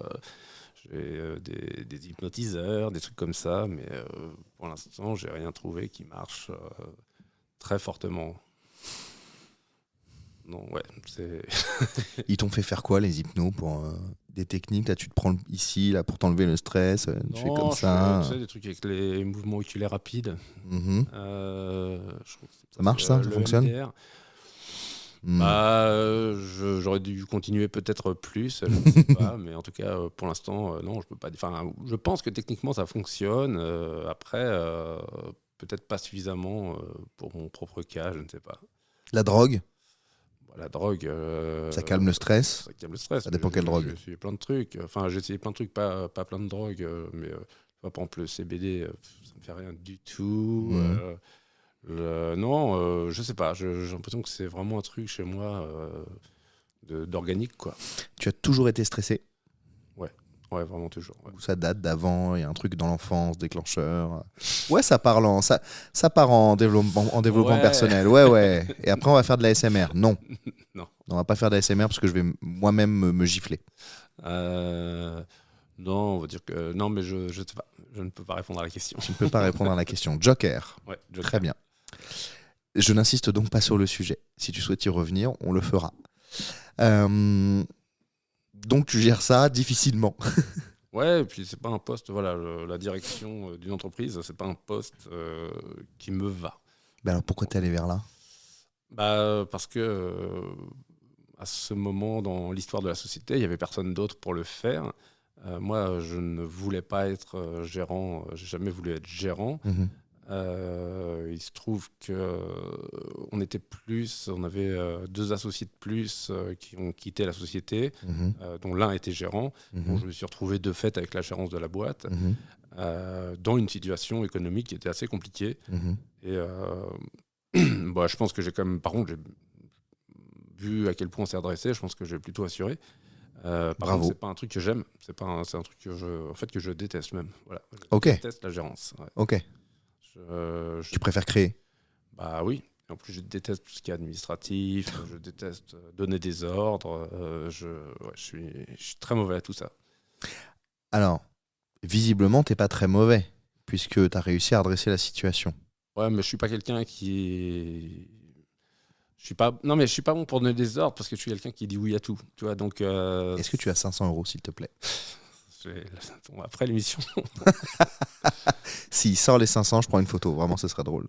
des hypnotiseurs, des trucs comme ça, mais pour l'instant, j'ai rien trouvé qui marche très fortement. Non, ouais, c'est... Ils t'ont fait faire quoi, les hypnos, pour des techniques là, tu te prends ici là, pour t'enlever le stress, tu fais comme ça. Tu sais, des trucs avec les mouvements oculaires rapides. Mm-hmm. Je trouve que ça marche, ça fonctionne MDR. J'aurais dû continuer peut-être plus, je ne sais pas, mais en tout cas, pour l'instant, non, je peux pas. Enfin, je pense que techniquement, ça fonctionne. Après, peut-être pas suffisamment pour mon propre cas, je ne sais pas. La drogue ? La drogue... ça calme le stress ? Ça calme le stress. Ça dépend quelle drogue. J'ai essayé plein de trucs. Enfin, j'ai essayé plein de trucs, pas plein de drogues, mais par exemple, le CBD, ça me fait rien du tout. Non, je sais pas. J'ai l'impression que c'est vraiment un truc chez moi d'organique, quoi. Tu as toujours été stressé ? Ouais, vraiment toujours. Ouais. Ça date d'avant, il y a un truc dans l'enfance, déclencheur. Ouais, ça part en développement personnel. Ouais. Et après, on va faire de l'ASMR. Non. Non. On va pas faire de l'ASMR parce que je vais moi-même me gifler. Non, on va dire que... Non, mais je sais pas. Je ne peux pas répondre à la question. Tu ne peux pas répondre à la question. Joker. Ouais, Joker. Très bien. Je n'insiste donc pas sur le sujet. Si tu souhaites y revenir, on le fera. Donc tu gères ça difficilement. Ouais, et puis c'est pas un poste, voilà, la direction d'une entreprise, c'est pas un poste qui me va. Alors pourquoi t'es allé vers là ? Parce que à ce moment dans l'histoire de la société, il y avait personne d'autre pour le faire. Moi, je ne voulais pas être gérant, j'ai jamais voulu être gérant. Mmh. Il se trouve qu'on était plus, on avait 2 associés de plus qui ont quitté la société, dont l'un était gérant. Donc je me suis retrouvé de fait avec la gérance de la boîte. dans une situation économique qui était assez compliquée. Et je pense que j'ai quand même, par contre, j'ai vu à quel point on s'est adressé, je pense que j'ai plutôt assuré. Par contre, c'est pas un truc que j'aime, c'est un truc que je déteste même. Voilà. Je déteste la gérance. Ouais. Ok. Tu préfères créer? Bah oui. En plus, je déteste tout ce qui est administratif, je déteste donner des ordres. Je suis très mauvais à tout ça. Alors, visiblement, t'es pas très mauvais, puisque tu as réussi à redresser la situation. Ouais, mais je suis pas quelqu'un qui... Je suis pas bon pour donner des ordres, parce que je suis quelqu'un qui dit oui à tout. Tu vois, donc, Est-ce que tu as 500 €, s'il te plaît? Après l'émission. S'il sort les 500, je prends une photo. Vraiment, ce serait drôle.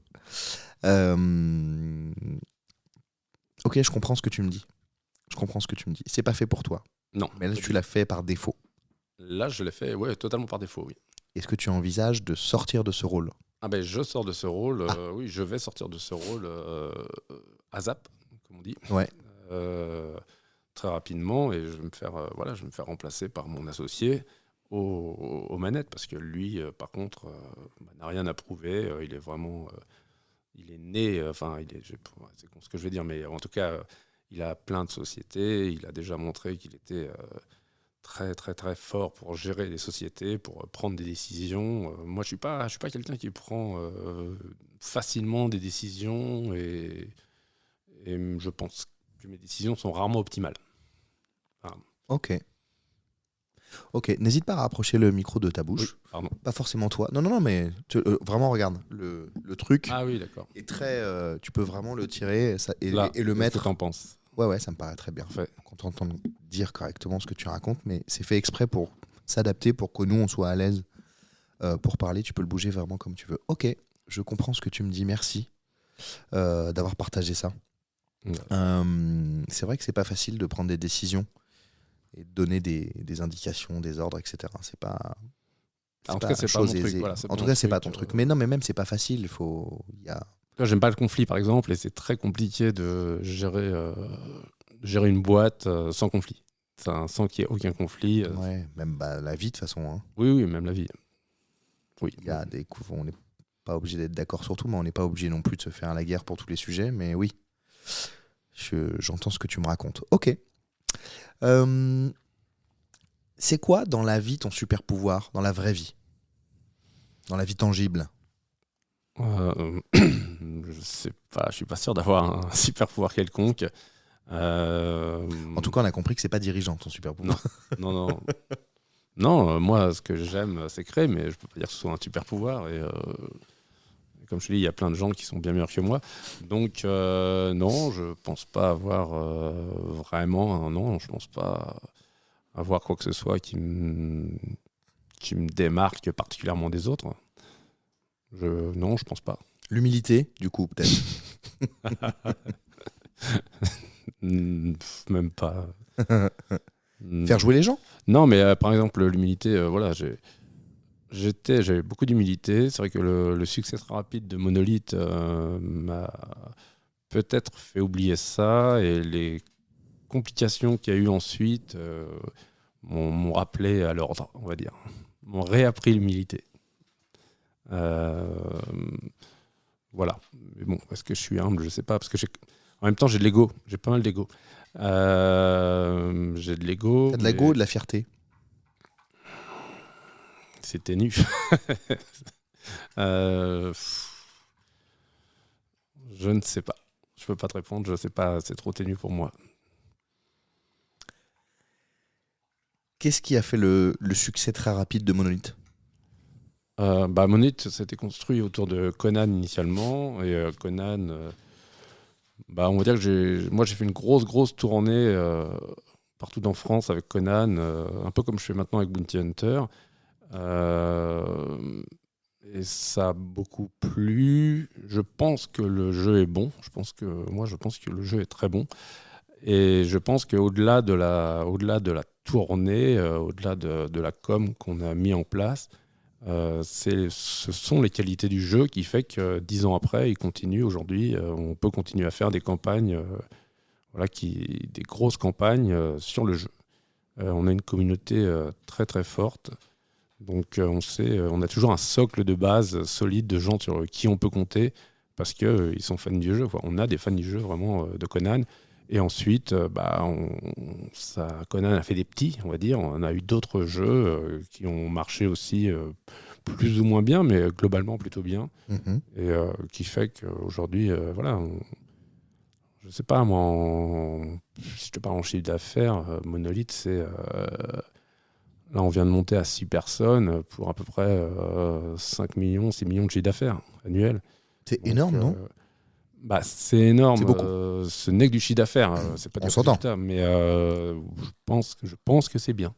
Ok, je comprends ce que tu me dis. C'est pas fait pour toi. Non. Mais là, tu l'as fait par défaut. Là, je l'ai fait, ouais, totalement par défaut, oui. Est-ce que tu envisages de sortir de ce rôle? Ah ben, je sors de ce rôle. Oui, je vais sortir de ce rôle ASAP, comme on dit. Ouais. Très rapidement, et je vais me faire remplacer par mon associé aux manettes, parce que lui, par contre, n'a rien à prouver. Il est vraiment, il est né, c'est con ce que je vais dire, mais en tout cas, il a plein de sociétés. Il a déjà montré qu'il était très très très fort pour gérer les sociétés, pour prendre des décisions. Moi, je suis pas quelqu'un qui prend facilement des décisions, et je pense que mes décisions sont rarement optimales. Ok, n'hésite pas à rapprocher le micro de ta bouche. Oui, pardon. Pas forcément toi. Non, mais vraiment, regarde, le truc est très... tu peux vraiment le tirer et le mettre... Qu'est-ce que t'en penses? Ouais, ça me paraît très bien. Parfait. Qu'on t'entende dire correctement ce que tu racontes, mais c'est fait exprès pour s'adapter, pour que nous, on soit à l'aise pour parler. Tu peux le bouger vraiment comme tu veux. Ok, je comprends ce que tu me dis. Merci d'avoir partagé ça. Ouais. C'est vrai que c'est pas facile de prendre des décisions et de donner des indications, des ordres, etc. C'est pas... En tout cas, c'est pas mon truc. Voilà, en tout cas, c'est pas ton truc. Mais non, mais même, c'est pas facile. J'aime pas le conflit, par exemple, et c'est très compliqué de gérer une boîte sans conflit. Sans qu'il y ait aucun conflit. Ouais, même la vie, de toute façon. Hein. Oui, même la vie. Oui. Il y a des coups, on n'est pas obligé d'être d'accord sur tout, mais on n'est pas obligé non plus de se faire la guerre pour tous les sujets. Mais oui, j'entends ce que tu me racontes. Ok. C'est quoi dans la vie ton super pouvoir, dans la vraie vie, dans la vie tangible? Je sais pas, je suis pas sûr d'avoir un super pouvoir quelconque. En tout cas, on a compris que c'est pas dirigeant ton super pouvoir. Non. Non, moi, ce que j'aime, c'est créer, mais je peux pas dire que ce soit un super pouvoir. Et comme je te dis, il y a plein de gens qui sont bien meilleurs que moi. Donc, non, je pense pas avoir vraiment. Non, je pense pas avoir quoi que ce soit qui me démarque particulièrement des autres. Non, je pense pas. L'humilité, du coup, peut-être. Même pas. Faire jouer les gens? Non, mais par exemple, l'humilité, voilà, j'avais beaucoup d'humilité. C'est vrai que le succès très rapide de Monolith m'a peut-être fait oublier ça, et les complications qu'il y a eu ensuite m'ont rappelé à l'ordre, on va dire. M'ont réappris l'humilité. Voilà. Mais bon, est-ce que je suis humble? Je sais pas, parce que en même temps, j'ai de l'ego. J'ai pas mal d'ego. J'ai de l'ego. T'as de l'ego ou de la fierté? C'est ténu. Je ne sais pas. Je peux pas te répondre. Je sais pas. C'est trop ténu pour moi. Qu'est-ce qui a fait le succès très rapide de Monolith? Monolith, c'était construit autour de Conan initialement, et Conan, on va dire que j'ai fait une grosse tournée partout en France avec Conan, un peu comme je fais maintenant avec Bounty Hunter, et ça a beaucoup plu. Je pense que le jeu est bon. Je pense que le jeu est très bon, et je pense qu'au-delà de la tournée, au-delà de la com qu'on a mis en place, ce sont les qualités du jeu qui fait que 10 ans après, il continue. Aujourd'hui, on peut continuer à faire des campagnes, des grosses campagnes sur le jeu. On a une communauté très très forte Donc on a toujours un socle de base solide de gens sur qui on peut compter parce qu'ils sont fans du jeu, quoi. On a des fans du jeu vraiment de Conan. Et ensuite, Conan a fait des petits, on va dire. On a eu d'autres jeux qui ont marché aussi plus ou moins bien, mais globalement plutôt bien. Et qui fait qu'aujourd'hui, je sais pas, moi, si je te parle en chiffre d'affaires, Monolith, c'est... là, on vient de monter à 6 personnes pour à peu près 5 millions, 6 millions de chiffre d'affaires annuel. C'est énorme, non ? C'est énorme. C'est beaucoup. Ce n'est que du chiffre d'affaires. C'est pas On du s'entend. résultat, mais je pense que c'est bien.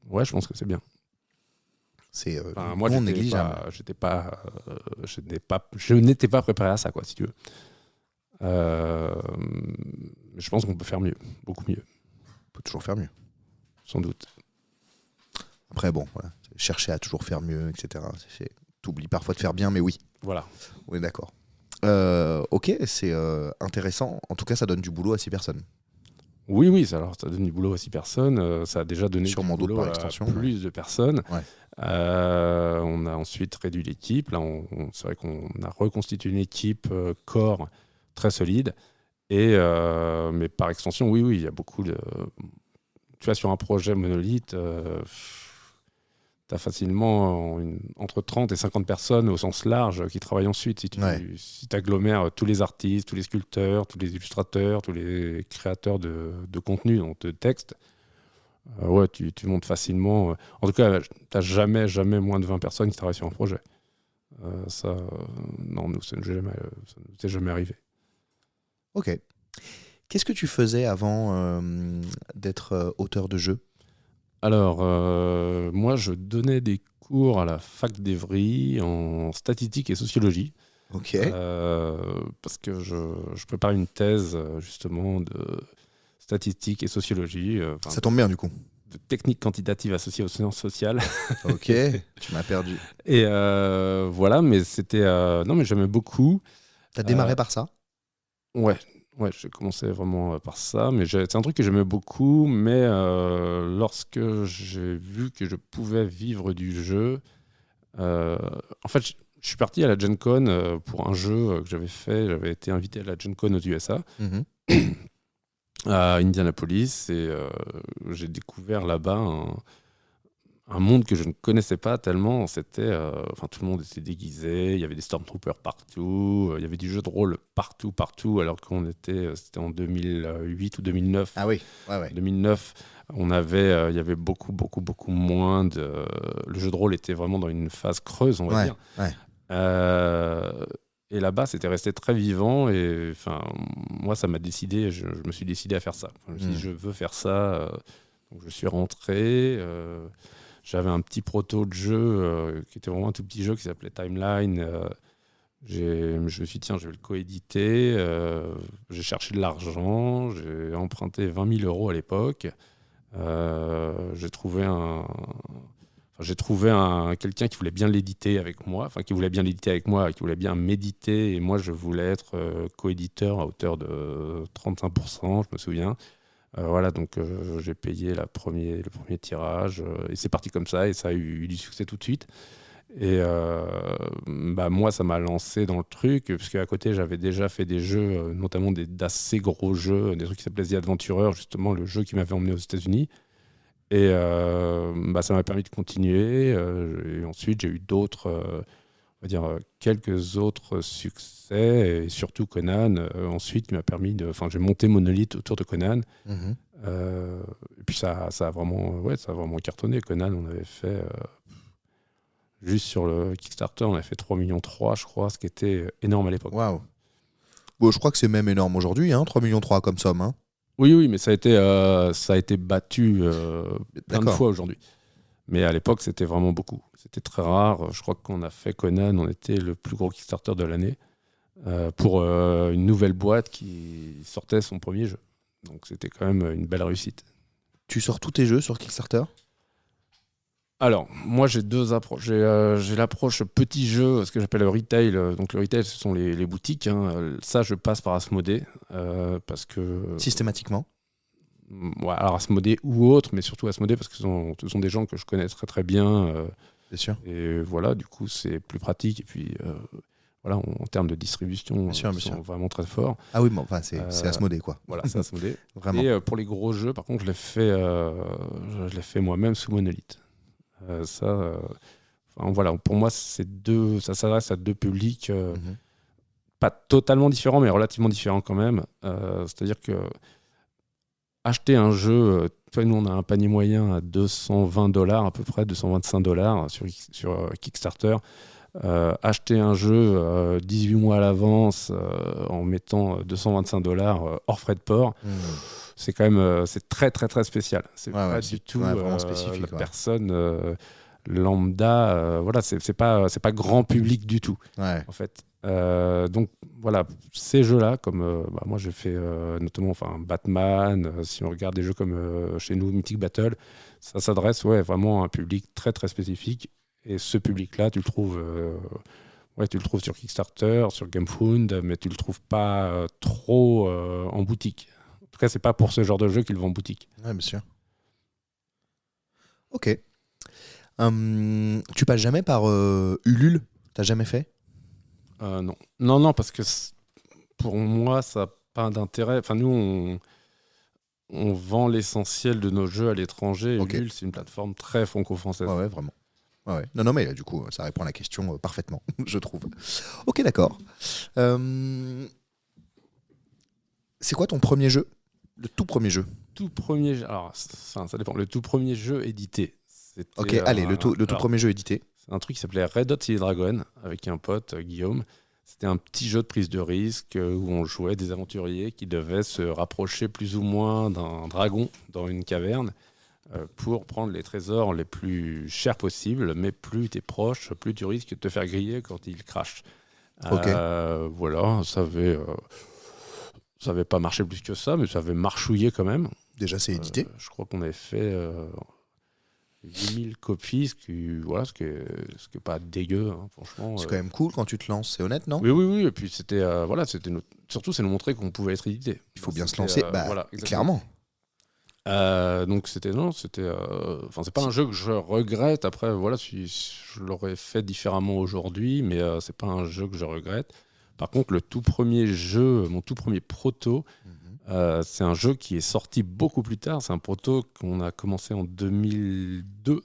Ouais, je pense que c'est bien. C'est moi, non négligeable. Je n'étais pas préparé à ça, quoi, si tu veux. Mais je pense qu'on peut faire mieux, beaucoup mieux. On peut toujours faire mieux. Sans doute. Après, bon, voilà. Chercher à toujours faire mieux, etc. T'oublies parfois de faire bien, mais oui. Voilà. On est d'accord. Ok, c'est intéressant. En tout cas, ça donne du boulot à 6 personnes. Oui, ça donne du boulot à 6 personnes. Ça a déjà donné Sûrement du boulot d'autres par à extension, plus de personnes. Ouais. On a ensuite réduit l'équipe. Là, c'est vrai qu'on a reconstitué une équipe corps très solide. Mais par extension, oui, il y a beaucoup de... Tu vois, sur un projet monolithe, tu as facilement entre 30 et 50 personnes au sens large qui travaillent ensuite. Si tu agglomères tous les artistes, tous les sculpteurs, tous les illustrateurs, tous les créateurs de contenu, donc de texte, tu montes facilement. En tout cas, tu n'as jamais moins de 20 personnes qui travaillent sur un projet. Non, nous, ça ne nous est jamais arrivé. Ok. Qu'est-ce que tu faisais avant d'être auteur de jeu ? Alors, moi, je donnais des cours à la fac d'Evry en statistique et sociologie. Ok. Parce que je prépare une thèse, justement, de statistique et sociologie. Ça tombe bien, du coup. De techniques quantitatives associées aux sciences sociales. Ok, tu m'as perdu. Et voilà, mais c'était... non, mais j'aimais beaucoup. T'as démarré par ça ? Ouais, j'ai commencé vraiment par ça, mais c'est un truc que j'aimais beaucoup, mais lorsque j'ai vu que je pouvais vivre du jeu, en fait, je suis parti à la Gen Con pour un jeu que j'avais fait, j'avais été invité à la Gen Con aux USA, à Indianapolis, et j'ai découvert là-bas un monde que je ne connaissais pas tellement. C'était, tout le monde était déguisé, il y avait des Stormtroopers partout, il y avait du jeu de rôle partout, alors c'était en 2008 ou 2009. Ah oui, ouais. 2009, il y avait beaucoup moins de... Le jeu de rôle était vraiment dans une phase creuse, on va dire. Ouais. Et là-bas, c'était resté très vivant. Et moi, ça m'a décidé. Je me suis décidé à faire ça. Je me suis dit, je veux faire ça. Donc, je suis rentré. J'avais un petit proto de jeu qui était vraiment un tout petit jeu qui s'appelait Timeline. Je me suis dit, tiens, je vais le coéditer. J'ai cherché de l'argent. J'ai emprunté 20 000 € à l'époque. J'ai trouvé quelqu'un qui voulait bien l'éditer avec moi, qui voulait bien méditer, et moi je voulais être coéditeur à hauteur de 35%, je me souviens. Donc j'ai payé le premier tirage, et c'est parti comme ça, et ça a eu du succès tout de suite. Et moi, ça m'a lancé dans le truc, parce qu'à côté, j'avais déjà fait des jeux, notamment d'assez gros jeux, des trucs qui s'appelaient The Adventurer, justement, le jeu qui m'avait emmené aux États-Unis. Et ça m'a permis de continuer. Et ensuite, j'ai eu quelques autres succès, et surtout Conan. Ensuite, qui m'a permis j'ai monté Monolith autour de Conan. Et puis ça a vraiment cartonné. Conan, on avait fait juste sur le Kickstarter, on avait fait 3,3 millions, je crois, ce qui était énorme à l'époque. Waouh. Bon, je crois que c'est même énorme aujourd'hui, 3,3 millions comme somme. Oui, mais ça a été battu plein de fois aujourd'hui. Mais à l'époque, c'était vraiment beaucoup. C'était très rare. Je crois qu'on a fait Conan, on était le plus gros Kickstarter de l'année pour une nouvelle boîte qui sortait son premier jeu. Donc c'était quand même une belle réussite. Tu sors tous tes jeux sur Kickstarter ? Alors, moi j'ai deux approches. J'ai l'approche petit jeu, ce que j'appelle le retail. Donc le retail, ce sont les boutiques. Ça, je passe par Asmodée parce que... Systématiquement ? Ouais, alors Asmodée ou autre, mais surtout Asmodée parce que ce sont des gens que je connais très très bien. Bien sûr. Et voilà, du coup, c'est plus pratique. Et puis, voilà, en termes de distribution, ils sont vraiment très forts. Ah oui, bon, enfin, c'est Asmodée, quoi. Voilà, c'est Asmodée. Vraiment. Et pour les gros jeux, par contre, je l'ai fait moi-même sous Monolith. Voilà, pour moi, ça s'adresse à deux publics pas totalement différents, mais relativement différents quand même. C'est-à-dire que acheter un jeu, nous on a un panier moyen à $220 à peu près, $225 sur Kickstarter. Acheter un jeu 18 mois à l'avance en mettant $225 hors frais de port, c'est quand même c'est très très très spécial. C'est pas du tout vraiment spécifique, la personne lambda. Voilà, c'est pas grand public du tout en fait. Donc voilà, ces jeux-là, comme moi j'ai fait notamment Batman, si on regarde des jeux comme chez nous Mythic Battle, ça s'adresse vraiment à un public très très spécifique. Et ce public-là, tu le trouves sur Kickstarter, sur GameFound, mais tu le trouves pas trop en boutique. En tout cas, c'est pas pour ce genre de jeu qu'ils vont en boutique. Ouais, bien sûr. Ok. Tu passes jamais par Ulule? T'as jamais fait? Non, parce que pour moi, ça n'a pas d'intérêt. Enfin, nous, on vend l'essentiel de nos jeux à l'étranger. Okay. Ulule, c'est une plateforme très franco-française. Ouais, vraiment. Ouais. Non, mais du coup, ça répond à la question parfaitement, je trouve. Ok, d'accord. C'est quoi ton premier jeu? Le tout premier jeu? Alors, ça dépend. Le tout premier jeu édité. Ok, allez, le tout premier jeu édité. C'est un truc qui s'appelait Red Hot Chili Dragon, avec un pote, Guillaume. C'était un petit jeu de prise de risque où on jouait des aventuriers qui devaient se rapprocher plus ou moins d'un dragon dans une caverne pour prendre les trésors les plus chers possibles, mais plus tu es proche, plus tu risques de te faire griller quand il crache. Okay. Voilà, ça avait pas marché plus que ça, mais ça avait marchouillé quand même. Déjà, c'est édité. Je crois qu'on avait fait 8000 copies, ce qui est pas dégueu, hein, franchement. C'est quand même cool quand tu te lances, c'est honnête, non? Oui. Et puis surtout, c'est nous montrer qu'on pouvait être édité. Il faut bien se lancer, clairement. Donc c'est pas un jeu que je regrette. Après, voilà, si je l'aurais fait différemment aujourd'hui, mais c'est pas un jeu que je regrette. Par contre, mon tout premier proto, c'est un jeu qui est sorti beaucoup plus tard. C'est un proto qu'on a commencé en 2002,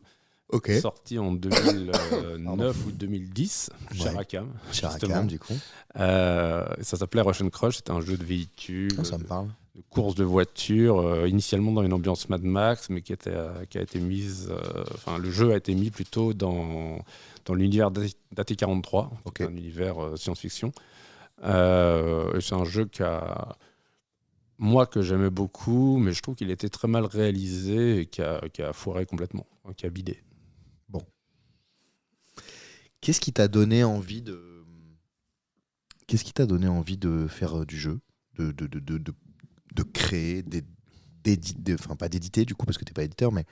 sorti en 2009 ou 2010, chez Rackham. Chez Rackham, du coup. Ça s'appelait Russian Crush, c'était un jeu de véhicule. Ça me parle. De course de voiture, initialement dans une ambiance Mad Max, mais qui a été mise. Le jeu a été mis plutôt dans l'univers d'AT-43, un univers science-fiction. Et c'est un jeu que j'aimais beaucoup, mais je trouve qu'il était très mal réalisé et qui a foiré complètement, qui a bidé. Bon. Qu'est-ce qui t'a donné envie de faire du jeu, de créer, pas d'éditer du coup parce que t'es pas éditeur, mais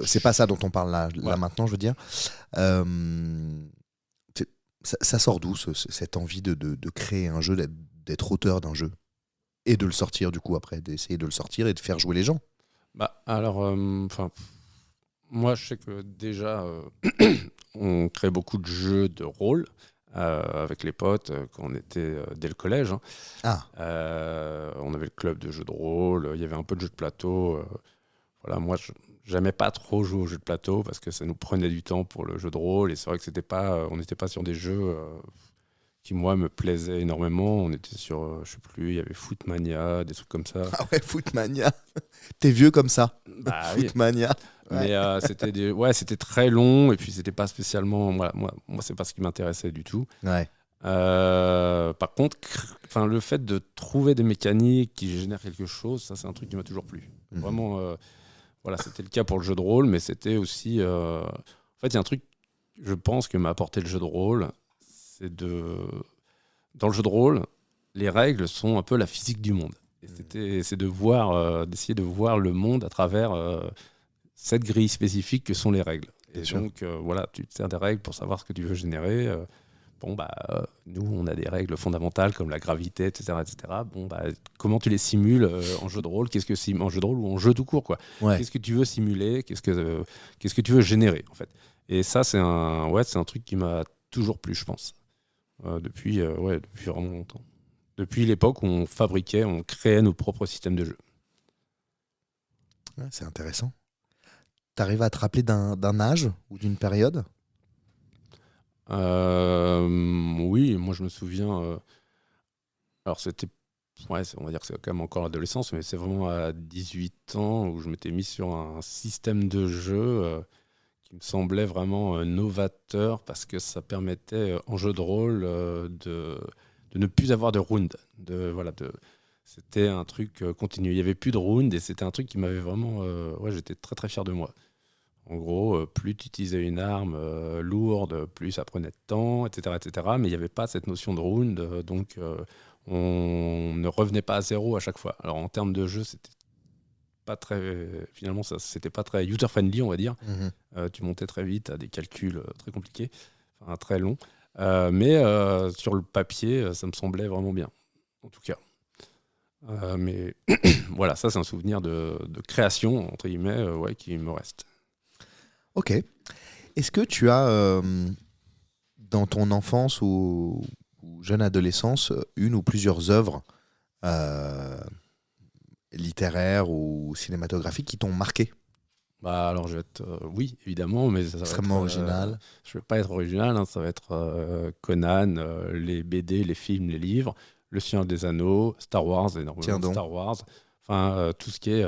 c'est pas ça dont on parle là maintenant, je veux dire. Ça sort d'où cette envie de créer un jeu, d'être auteur d'un jeu et de le sortir du coup après, d'essayer de le sortir et de faire jouer les gens? Moi je sais que déjà on crée beaucoup de jeux de rôle avec les potes quand on était dès le collège. On avait le club de jeux de rôle, il y avait un peu de jeux de plateau. Moi j'aimais pas trop jouer aux jeux de plateau parce que ça nous prenait du temps pour le jeu de rôle et c'est vrai que on n'était pas sur des jeux qui moi me plaisaient énormément. On était sur, je sais plus, il y avait Footmania, des trucs comme ça. Ah ouais, Footmania. T'es vieux comme ça. Footmania. Ouais. Mais c'était très long et puis c'était pas spécialement moi c'est pas ce qui m'intéressait du tout. Ouais. Par contre, le fait de trouver des mécaniques qui génèrent quelque chose, ça c'est un truc qui m'a toujours plu. Vraiment, c'était le cas pour le jeu de rôle, mais c'était aussi en fait il y a un truc, je pense, que m'a apporté le jeu de rôle, c'est dans le jeu de rôle, les règles sont un peu la physique du monde. Et c'est d'essayer de voir le monde à travers cette grille spécifique que sont les règles. Et donc, tu te sers des règles pour savoir ce que tu veux générer, nous, on a des règles fondamentales comme la gravité, etc. etc. Comment tu les simules en jeu de rôle? En jeu de rôle ou en jeu tout court, quoi. Ouais. Qu'est-ce que tu veux simuler? Qu'est-ce que tu veux générer, en fait? Et ça, c'est un truc qui m'a toujours plu, je pense. Depuis vraiment longtemps. Depuis l'époque où on créait nos propres systèmes de jeu. Ouais, c'est intéressant. T'arrives à te rappeler d'un âge ou d'une période? Oui, moi je me souviens. Alors c'était, on va dire que c'est quand même encore l'adolescence, mais c'est vraiment à 18 ans où je m'étais mis sur un système de jeu qui me semblait vraiment novateur parce que ça permettait en jeu de rôle de ne plus avoir de round. C'était un truc continu. Il n'y avait plus de round et c'était un truc qui m'avait vraiment. J'étais très très fier de moi. En gros, plus tu utilisais une arme lourde, plus ça prenait de temps, etc. etc. Mais il n'y avait pas cette notion de round, donc on ne revenait pas à zéro à chaque fois. Alors en termes de jeu, c'était pas très. Finalement, c'était pas très user-friendly, on va dire. Tu montais très vite à des calculs très compliqués, très longs. Mais sur le papier, ça me semblait vraiment bien, en tout cas. Mais voilà, ça c'est un souvenir de création, entre guillemets, qui me reste. Ok. Est-ce que tu as, dans ton enfance ou jeune adolescence, une ou plusieurs œuvres littéraires ou cinématographiques qui t'ont marqué? Alors, je vais être... oui, évidemment, mais ça va extrêmement original. Je ne vais pas être original, hein, ça va être Conan, les BD, les films, les livres, Le Seigneur des Anneaux, Star Wars, énormément Star Wars, tout ce qui est...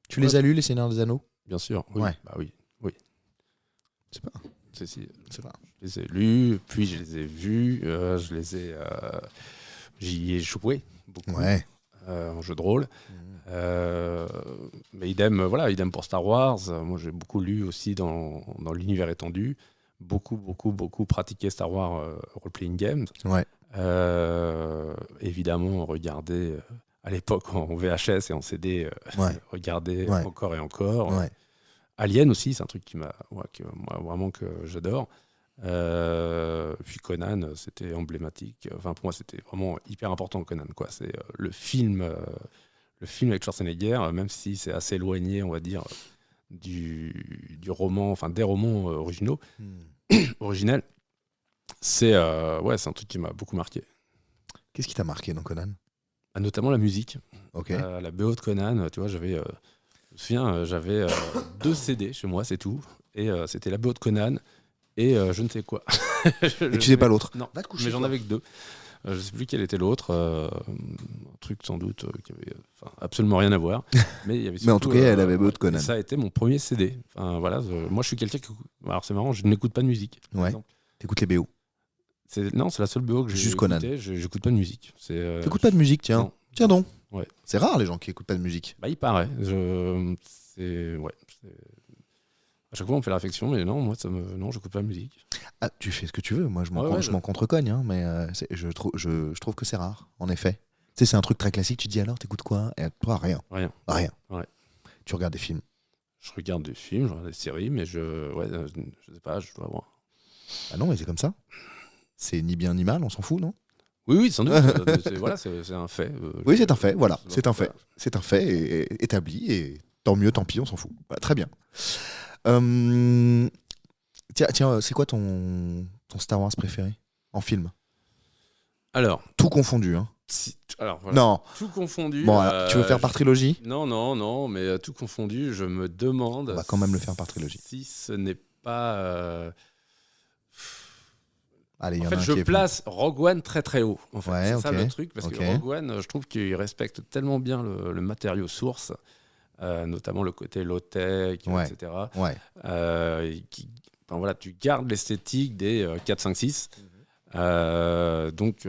Tu les as lus, les Seigneurs des Anneaux? Bien sûr, oui. Ouais. Oui. C'est pas. Je les ai lus, puis je les ai vus, j'y ai joué beaucoup en jeu de rôle. Mais idem pour Star Wars. Moi, j'ai beaucoup lu aussi dans l'univers étendu, beaucoup pratiqué Star Wars role-playing games. Ouais. Évidemment, regardé à l'époque en VHS et en CD, regardé encore et encore. Ouais. Alien aussi, c'est un truc moi, vraiment que j'adore. Puis Conan, c'était emblématique. Enfin, pour moi, c'était vraiment hyper important, Conan, quoi. C'est le film avec Schwarzenegger, même si c'est assez éloigné, on va dire, du roman, enfin des romans originaux, originels. C'est un truc qui m'a beaucoup marqué. Qu'est-ce qui t'a marqué dans Conan? Notamment la musique. Okay. La BO de Conan, tu vois, je me souviens, j'avais 2 CD chez moi, c'est tout. Et c'était la BO de Conan et je ne sais quoi. Et tu sais pas l'autre? Non, mais j'en avais que 2. Je sais plus quel était l'autre. Un truc sans doute qui avait absolument rien à voir. Mais, il y avait surtout, mais en tout cas, elle avait BO de Conan. Ça a été mon premier CD. Moi, je suis quelqu'un qui... Alors, c'est marrant, je n'écoute pas de musique. Ouais. T'écoutes les BO? Non, c'est la seule BO que j'ai Juste écoutée. Conan. J'écoute pas de musique. T'écoutes pas de musique, tiens. Non. Tiens donc. Ouais. C'est rare les gens qui écoutent pas de musique. Il paraît. À chaque fois, on fait la réflexion, mais non, moi, non, j'écoute pas de musique. Ah, tu fais ce que tu veux. Moi, je m'en contre-cogne, hein, mais je trouve que c'est rare, en effet. Tu sais, c'est un truc très classique. Tu dis alors, t'écoutes quoi? Et toi, rien. Rien. Ouais. Tu regardes des films? Je regarde des films, je regarde des séries, mais je sais pas, je dois voir. Ah non, mais c'est comme ça. C'est ni bien ni mal, on s'en fout, non? Oui, sans doute. C'est un fait. Oui, c'est un fait, voilà. C'est un fait. C'est un fait établi, et tant mieux, tant pis, on s'en fout. Voilà, très bien. Tiens, c'est quoi ton Star Wars préféré en film? Alors, tout confondu, hein. Alors, voilà. Non. Tout confondu. Bon, tu veux faire par trilogie? Non, mais tout confondu, je me demande. On va quand même le faire par trilogie. Si ce n'est pas. Allez, en fait, je place Rogue One très très haut. En fait. Ouais, c'est ça le truc, parce que Rogue One, je trouve qu'il respecte tellement bien le matériau source, notamment le côté low-tech, etc. Ouais. Tu gardes l'esthétique des 4, 5, 6. Donc,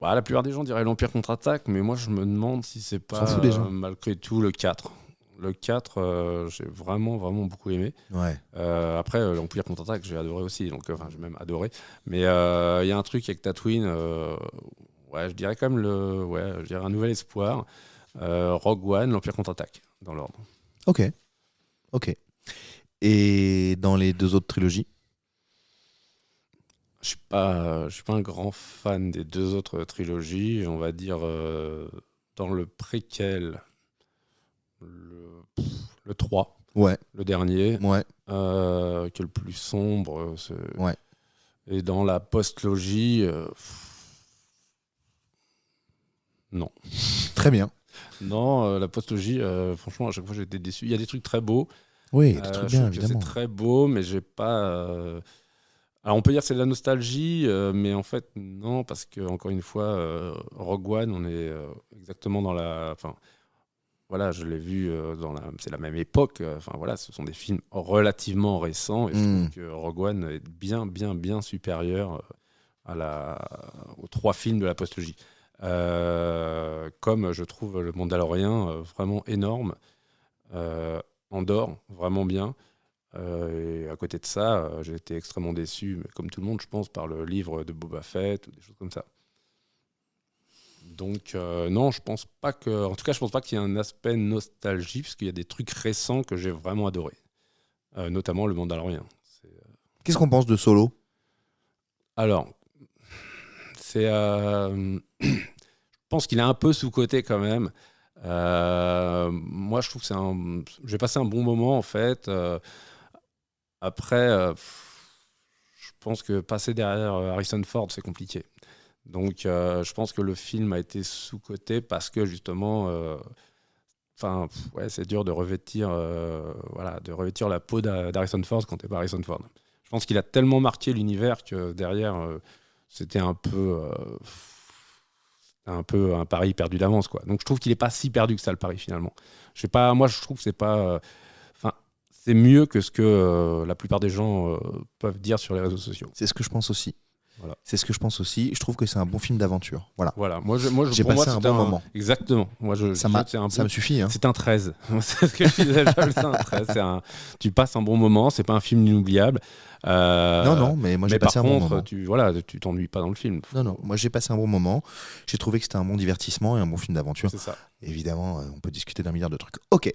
la plupart des gens diraient l'Empire contre-attaque, mais moi je me demande si c'est pas malgré tout le 4. Le 4, j'ai vraiment beaucoup aimé. Ouais. Après, l'Empire contre-attaque, j'ai adoré aussi, donc j'ai même adoré. Mais il y a un truc avec Tatooine, je dirais quand même je dirais un nouvel espoir. Rogue One, l'Empire contre-attaque, dans l'ordre. Ok. Et dans les 2 autres trilogies? Je suis pas un grand fan des deux autres trilogies. On va dire dans le préquel, le 3, Ouais, le dernier, ouais, qui est le plus sombre. ouais. Et dans la post-logie, non. Très bien. Non, la post-logie, franchement, à chaque fois, j'ai été déçu. Il y a des trucs très beaux. Oui, il y a des trucs Je bien, trouve que évidemment. c'est très beau, mais j'ai pas. Alors, on peut dire que c'est de la nostalgie, mais en fait, non, parce que, encore une fois, Rogue One, on est exactement dans la. Enfin, voilà, je l'ai vu c'est la même époque. Enfin, voilà, ce sont des films relativement récents, et je trouve que Rogue One est bien, bien, bien supérieur aux 3 films de la postlogie. Comme je trouve le Mandalorian vraiment énorme, Andorre vraiment bien. Et à côté de ça, j'ai été extrêmement déçu, mais comme tout le monde, je pense, par le livre de Boba Fett ou des choses comme ça. Donc non, je pense pas que. En tout cas, je pense pas qu'il y ait un aspect nostalgie, parce qu'il y a des trucs récents que j'ai vraiment adorés, notamment le Mandalorian. Qu'est-ce qu'on pense de Solo? Alors, c'est. Je pense qu'il est un peu sous-coté quand même. Moi, je trouve que j'ai passé un bon moment en fait. Après, je pense que passer derrière Harrison Ford, c'est compliqué. Donc, je pense que le film a été sous-coté parce que justement, c'est dur de revêtir la peau d'Harrison Ford quand t'es pas Harrison Ford. Je pense qu'il a tellement marqué l'univers que derrière, c'était un peu un pari perdu d'avance, quoi. Donc, je trouve qu'il est pas si perdu que ça, le pari, finalement. Moi, je trouve que c'est pas. C'est mieux que ce que la plupart des gens peuvent dire sur les réseaux sociaux. C'est ce que je pense aussi. Voilà. C'est ce que je pense aussi. Je trouve que c'est un bon film d'aventure. Voilà. J'ai passé un bon moment. Exactement. Ça me suffit. Hein. C'est un 13. C'est ce que je disais, c'est un 13. Tu passes un bon moment. C'est pas un film inoubliable. Non, mais moi j'ai passé un bon moment. Par contre, tu t'ennuies pas dans le film. Non, moi j'ai passé un bon moment. J'ai trouvé que c'était un bon divertissement et un bon film d'aventure. C'est ça. Évidemment, on peut discuter d'un milliard de trucs. Ok.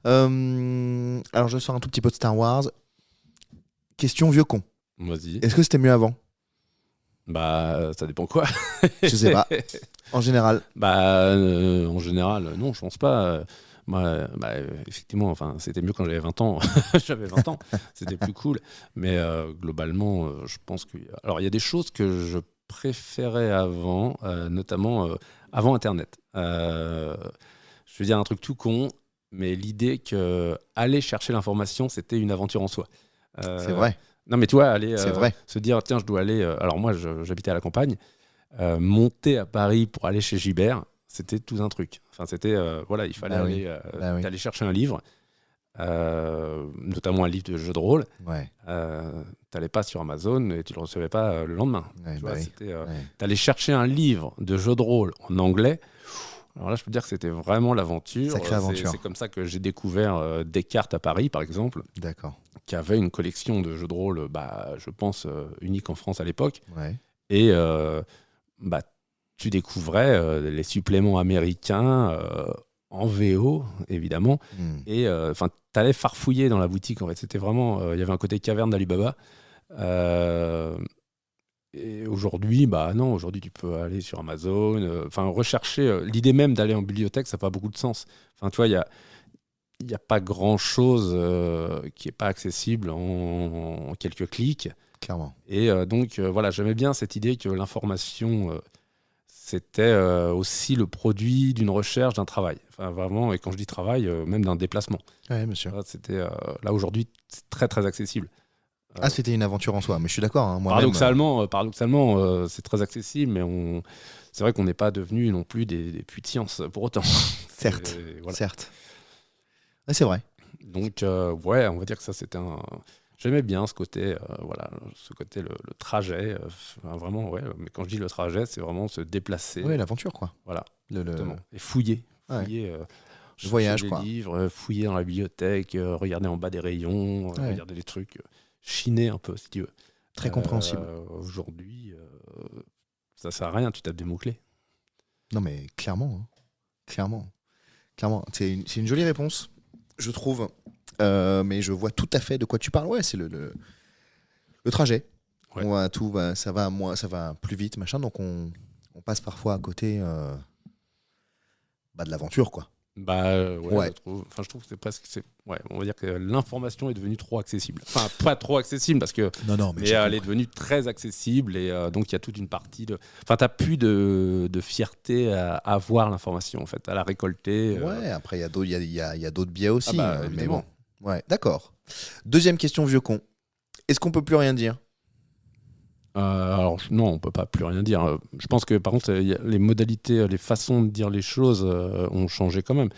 Alors je sors un tout petit peu de Star Wars. Question vieux con. Vas-y. Est-ce que c'était mieux avant? Bah, ça dépend quoi. Je sais pas. En général. En général, non, je pense pas. Moi, effectivement, c'était mieux quand j'avais 20 ans. J'avais 20 ans, c'était plus cool. Mais globalement, je pense que. Alors, il y a des choses que je préférais avant, notamment avant Internet. Je veux dire un truc tout con, mais l'idée que aller chercher l'information, c'était une aventure en soi. C'est vrai. Non, mais tu vois, aller se dire, tiens, je dois aller. Alors, moi, j'habitais à la campagne. Monter à Paris pour aller chez Gibert, c'était tout un truc. Enfin, c'était. Il fallait aller chercher un livre, notamment un livre de jeu de rôle. Ouais. T'allais pas sur Amazon et tu le recevais pas le lendemain. Ouais, t'allais chercher un livre de jeu de rôle en anglais. Alors là, je peux te dire que c'était vraiment l'aventure. Sacrée aventure. C'est comme ça que j'ai découvert Descartes à Paris, par exemple. D'accord. Qui avait une collection de jeux de rôle, je pense, unique en France à l'époque. Ouais. Et tu découvrais les suppléments américains en VO, évidemment. Et tu allais farfouiller dans la boutique. En fait, c'était vraiment. Il y avait un côté caverne d'Alibaba. Et aujourd'hui, non. Aujourd'hui, tu peux aller sur Amazon. Rechercher. L'idée même d'aller en bibliothèque, ça n'a pas beaucoup de sens. Enfin, tu vois, il n'y a pas grand-chose qui n'est pas accessible en quelques clics. Clairement. Et donc, j'aimais bien cette idée que l'information, c'était aussi le produit d'une recherche, d'un travail. Enfin, vraiment, et quand je dis travail, même d'un déplacement. Oui, monsieur. Là, aujourd'hui, c'est très, très accessible. C'était une aventure en soi, mais je suis d'accord. Hein, paradoxalement, c'est très accessible, mais c'est vrai qu'on n'est pas devenus non plus des puits de science pour autant. Certes, certes. Ouais, c'est vrai. Donc, on va dire que ça, c'était J'aimais bien ce côté, le trajet. Vraiment, mais quand je dis le trajet, c'est vraiment se déplacer. Oui, l'aventure, quoi. Voilà. Et fouiller. Le voyage, des quoi. Livres, fouiller dans la bibliothèque, regarder en bas des rayons, regarder des trucs, chiner un peu, si tu veux. Très compréhensible. Aujourd'hui, ça sert à rien, tu tapes des mots-clés. Non, mais clairement. Hein. Clairement. C'est une jolie réponse, je trouve. Mais je vois tout à fait de quoi tu parles. Ouais, c'est le trajet. ça va plus vite, machin. Donc on passe parfois à côté de l'aventure, quoi. Ouais. Je trouve que on va dire que l'information est devenue trop accessible. Enfin, pas trop accessible parce que. Non, mais elle est devenue très accessible et donc il y a toute une partie de. Enfin, t'as plus de fierté à avoir l'information en fait, à la récolter. Ouais. Après, il y a d'autres biais aussi. Mais évidemment. bon. Ouais. D'accord. Deuxième question, vieux con. Est-ce qu'on peut plus rien dire ? Alors non, on peut pas plus rien dire. Je pense que par contre, les modalités, les façons de dire les choses ont changé quand même.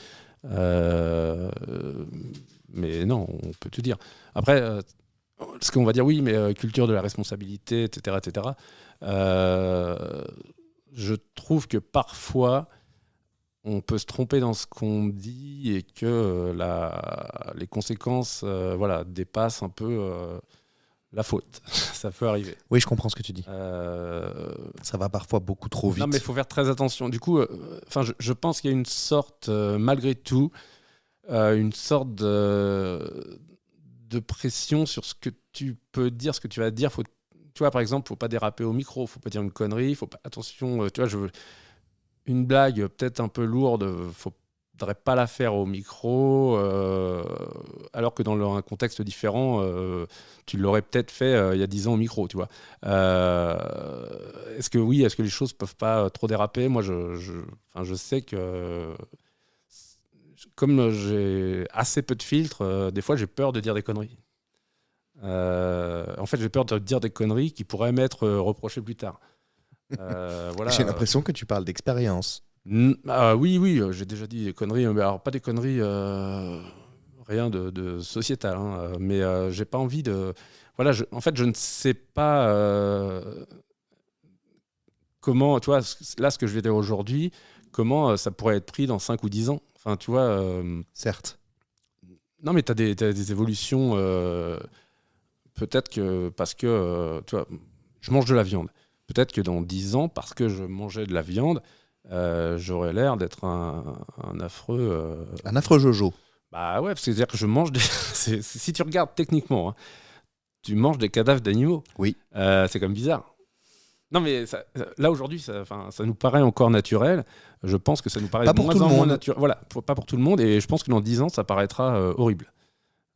Mais non, on peut tout dire. Après, ce qu'on va dire, oui, mais culture de la responsabilité, etc., etc. Je trouve que parfois, on peut se tromper dans ce qu'on dit et que les conséquences, dépassent un peu. La faute, ça peut arriver. Oui, je comprends ce que tu dis. Ça va parfois beaucoup trop vite. Non, mais il faut faire très attention. Du coup, je pense qu'il y a une sorte, malgré tout, une sorte de pression sur ce que tu peux dire, ce que tu vas dire. Tu vois, par exemple, il ne faut pas déraper au micro, il ne faut pas dire une connerie, attention, tu vois, une blague peut-être un peu lourde, faudrait pas la faire au micro, alors que dans un contexte différent, tu l'aurais peut-être fait il y a 10 ans au micro, tu vois. Est-ce que les choses peuvent pas trop déraper ? Moi, je sais que comme j'ai assez peu de filtres, des fois j'ai peur de dire des conneries. En fait, j'ai peur de dire des conneries qui pourraient m'être reprochées plus tard. Voilà. J'ai l'impression que tu parles d'expérience. Oui, j'ai déjà dit des conneries, mais alors pas des conneries, rien de sociétal, hein, mais j'ai pas envie de. Voilà, en fait, je ne sais pas comment, tu vois, là, ce que je vais dire aujourd'hui, comment ça pourrait être pris dans 5 ou 10 ans. Enfin, tu vois. Certes. Non, mais t'as des évolutions, peut-être que parce que, tu vois, je mange de la viande. Peut-être que dans 10 ans, parce que je mangeais de la viande, j'aurais l'air d'être un affreux. Un affreux Jojo. Bah ouais, parce que c'est-à-dire que je mange des. Si tu regardes techniquement, hein, tu manges des cadavres d'animaux. Oui. C'est quand même bizarre. Non, mais là aujourd'hui, ça nous paraît encore naturel. Je pense que ça nous paraît pas pour de tout moins le en moins monde. naturel. Voilà, pas pour tout le monde. Et je pense que dans 10 ans, ça paraîtra horrible.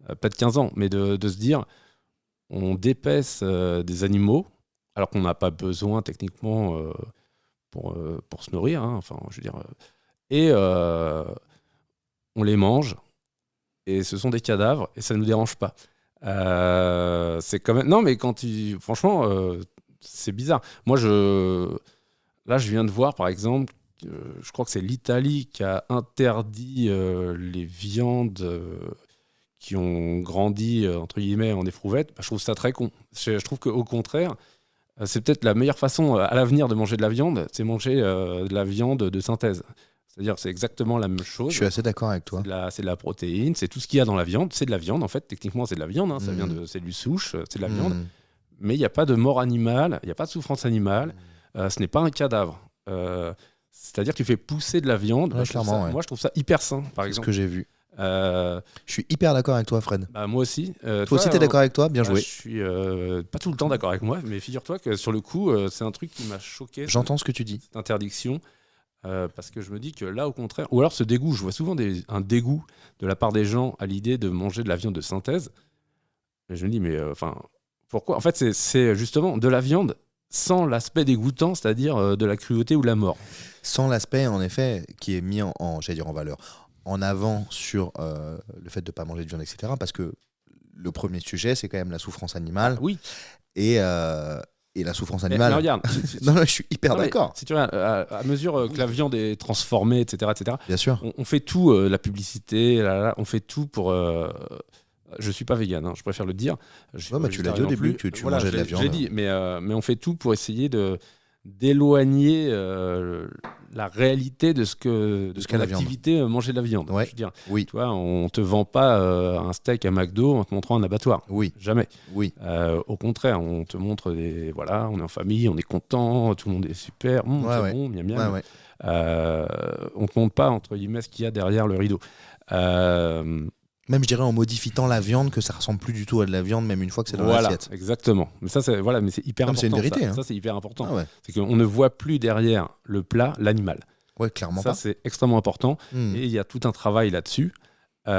Peut-être 15 ans, mais de se dire, on dépaisse des animaux, alors qu'on n'a pas besoin techniquement. Pour se nourrir, hein, enfin, je veux dire, et on les mange, et ce sont des cadavres, et ça ne nous dérange pas. C'est quand même... Non, mais franchement, c'est bizarre. Moi, là, je viens de voir, par exemple, je crois que c'est l'Italie qui a interdit les viandes qui ont grandi, entre guillemets, en éprouvette. Je trouve ça très con. Je trouve qu'au contraire, c'est peut-être la meilleure façon à l'avenir de manger de la viande, c'est manger de la viande de synthèse. C'est-à-dire c'est exactement la même chose. Je suis assez d'accord avec toi. C'est de la protéine, c'est tout ce qu'il y a dans la viande. C'est de la viande en fait, techniquement c'est de la viande, hein. Ça vient c'est du souche, c'est de la viande. Mais il n'y a pas de mort animale, il n'y a pas de souffrance animale, ce n'est pas un cadavre. C'est-à-dire que tu fais pousser de la viande. Ouais, moi je trouve ça hyper sain, par exemple. C'est ce que j'ai vu. Je suis hyper d'accord avec toi, Fred. Moi aussi. Toi aussi, t'es d'accord avec toi ? Bien joué. Je suis pas tout le temps d'accord avec moi, mais figure-toi que sur le coup, c'est un truc qui m'a choqué. J'entends ce que tu dis. Cette interdiction, parce que je me dis que là, au contraire, ou alors ce dégoût, je vois souvent un dégoût de la part des gens à l'idée de manger de la viande de synthèse. Et je me dis, mais pourquoi ? En fait, c'est justement de la viande sans l'aspect dégoûtant, c'est-à-dire de la cruauté ou de la mort. Sans l'aspect, en effet, qui est mis en valeur, en avant sur le fait de ne pas manger de viande, etc. Parce que le premier sujet, c'est quand même la souffrance animale. Oui. Et la souffrance animale... Mais regarde, non, je suis hyper d'accord. Si tu regardes, à mesure que la viande est transformée, etc., bien sûr. On fait tout, la publicité, on fait tout pour... je ne suis pas vegan, hein, je préfère le dire. Tu l'as dit au début que tu mangeais de la viande. Je l'ai dit, mais on fait tout pour essayer d'éloigner la réalité de ce qu'est l'activité manger de la viande. Ouais. Je veux dire, oui. Tu vois, on te vend pas un steak à McDo en te montrant un abattoir. Oui. Jamais. Oui. Au contraire, on te montre voilà, on est en famille, on est content, tout le monde est super, c'est bon, miam miam. On te montre pas entre guillemets ce qu'il y a derrière le rideau. Même, je dirais, en modifiant la viande, que ça ressemble plus du tout à de la viande, même une fois que c'est dans l'assiette. Exactement. Mais ça, c'est hyper important. C'est une vérité. Ça, c'est hyper important. Ah ouais. C'est qu'on ne voit plus derrière le plat l'animal. Ouais, clairement ça, pas. C'est extrêmement important. Et il y a tout un travail là-dessus. Mais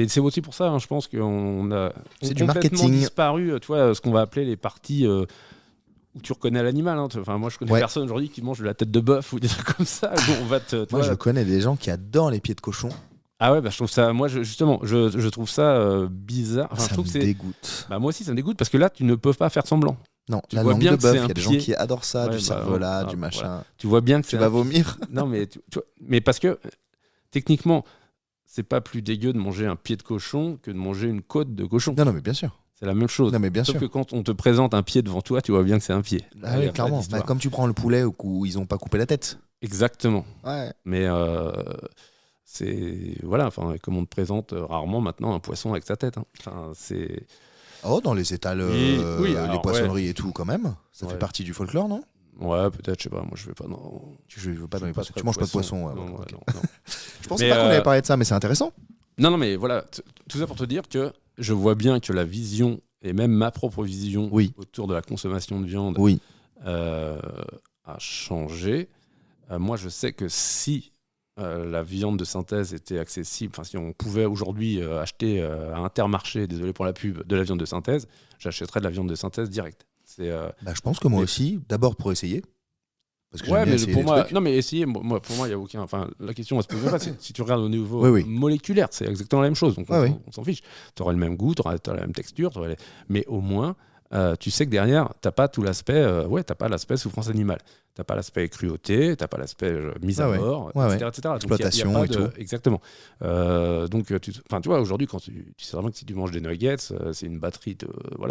c'est aussi pour ça, hein, je pense qu'on a du marketing. Disparu, tu vois, ce qu'on va appeler les parties où tu reconnais l'animal. Hein. Enfin, moi, je connais personne aujourd'hui qui mange de la tête de bœuf ou des trucs comme ça. Moi, je connais des gens qui adorent les pieds de cochon. Ah ouais, je trouve ça, moi, je trouve ça bizarre. Enfin, ça me dégoûte. Moi aussi, ça me dégoûte parce que là, tu ne peux pas faire semblant. Non, la langue de bœuf, il y a des gens qui adorent ça, du cervelas, du machin. Voilà. Tu vois bien que tu vas vomir. Non, mais parce que techniquement, c'est pas plus dégueu de manger un pied de cochon que de manger une côte de cochon. Non, mais bien sûr. C'est la même chose. Non, mais bien Sauf sûr. que quand on te présente un pied devant toi, tu vois bien que c'est un pied. Ah oui, clairement. Comme tu prends le poulet où ils n'ont pas coupé la tête. Exactement. Ouais. Mais c'est voilà. Enfin, comme on te présente rarement maintenant un poisson avec sa tête. Hein. Enfin, c'est. Oh, dans les étals, les poissonneries et tout, quand même. Ça fait partie du folklore, non ? Ouais, peut-être, je sais pas. Moi, je vais pas dans. Tu veux pas dans les poissons. Tu manges pas de poisson. Ouais, non. Je pensais pas qu'on avait parlé de ça, mais c'est intéressant. Non, mais voilà. Tout ça pour te dire que je vois bien que la vision et même ma propre vision autour de la consommation de viande a changé. Moi, je sais que si la viande de synthèse était accessible, enfin si on pouvait aujourd'hui acheter à Intermarché, désolé pour la pub, de la viande de synthèse, j'achèterais de la viande de synthèse directe. Je pense que moi aussi, d'abord pour essayer. Parce que mais pour moi, non mais essayer, pour moi il y a aucun. Enfin, la question elle se pose pas. Si tu regardes au niveau moléculaire, c'est exactement la même chose. Donc on s'en fiche. Tu auras le même goût, tu auras la même texture, mais au moins tu sais que derrière t'as pas tout l'aspect. T'as pas l'aspect souffrance animale. T'as pas l'aspect cruauté, t'as pas l'aspect mise à mort, etc. Exploitation donc, et tout. Exactement. Donc tu vois aujourd'hui quand tu sais vraiment que si tu manges des nuggets, c'est une batterie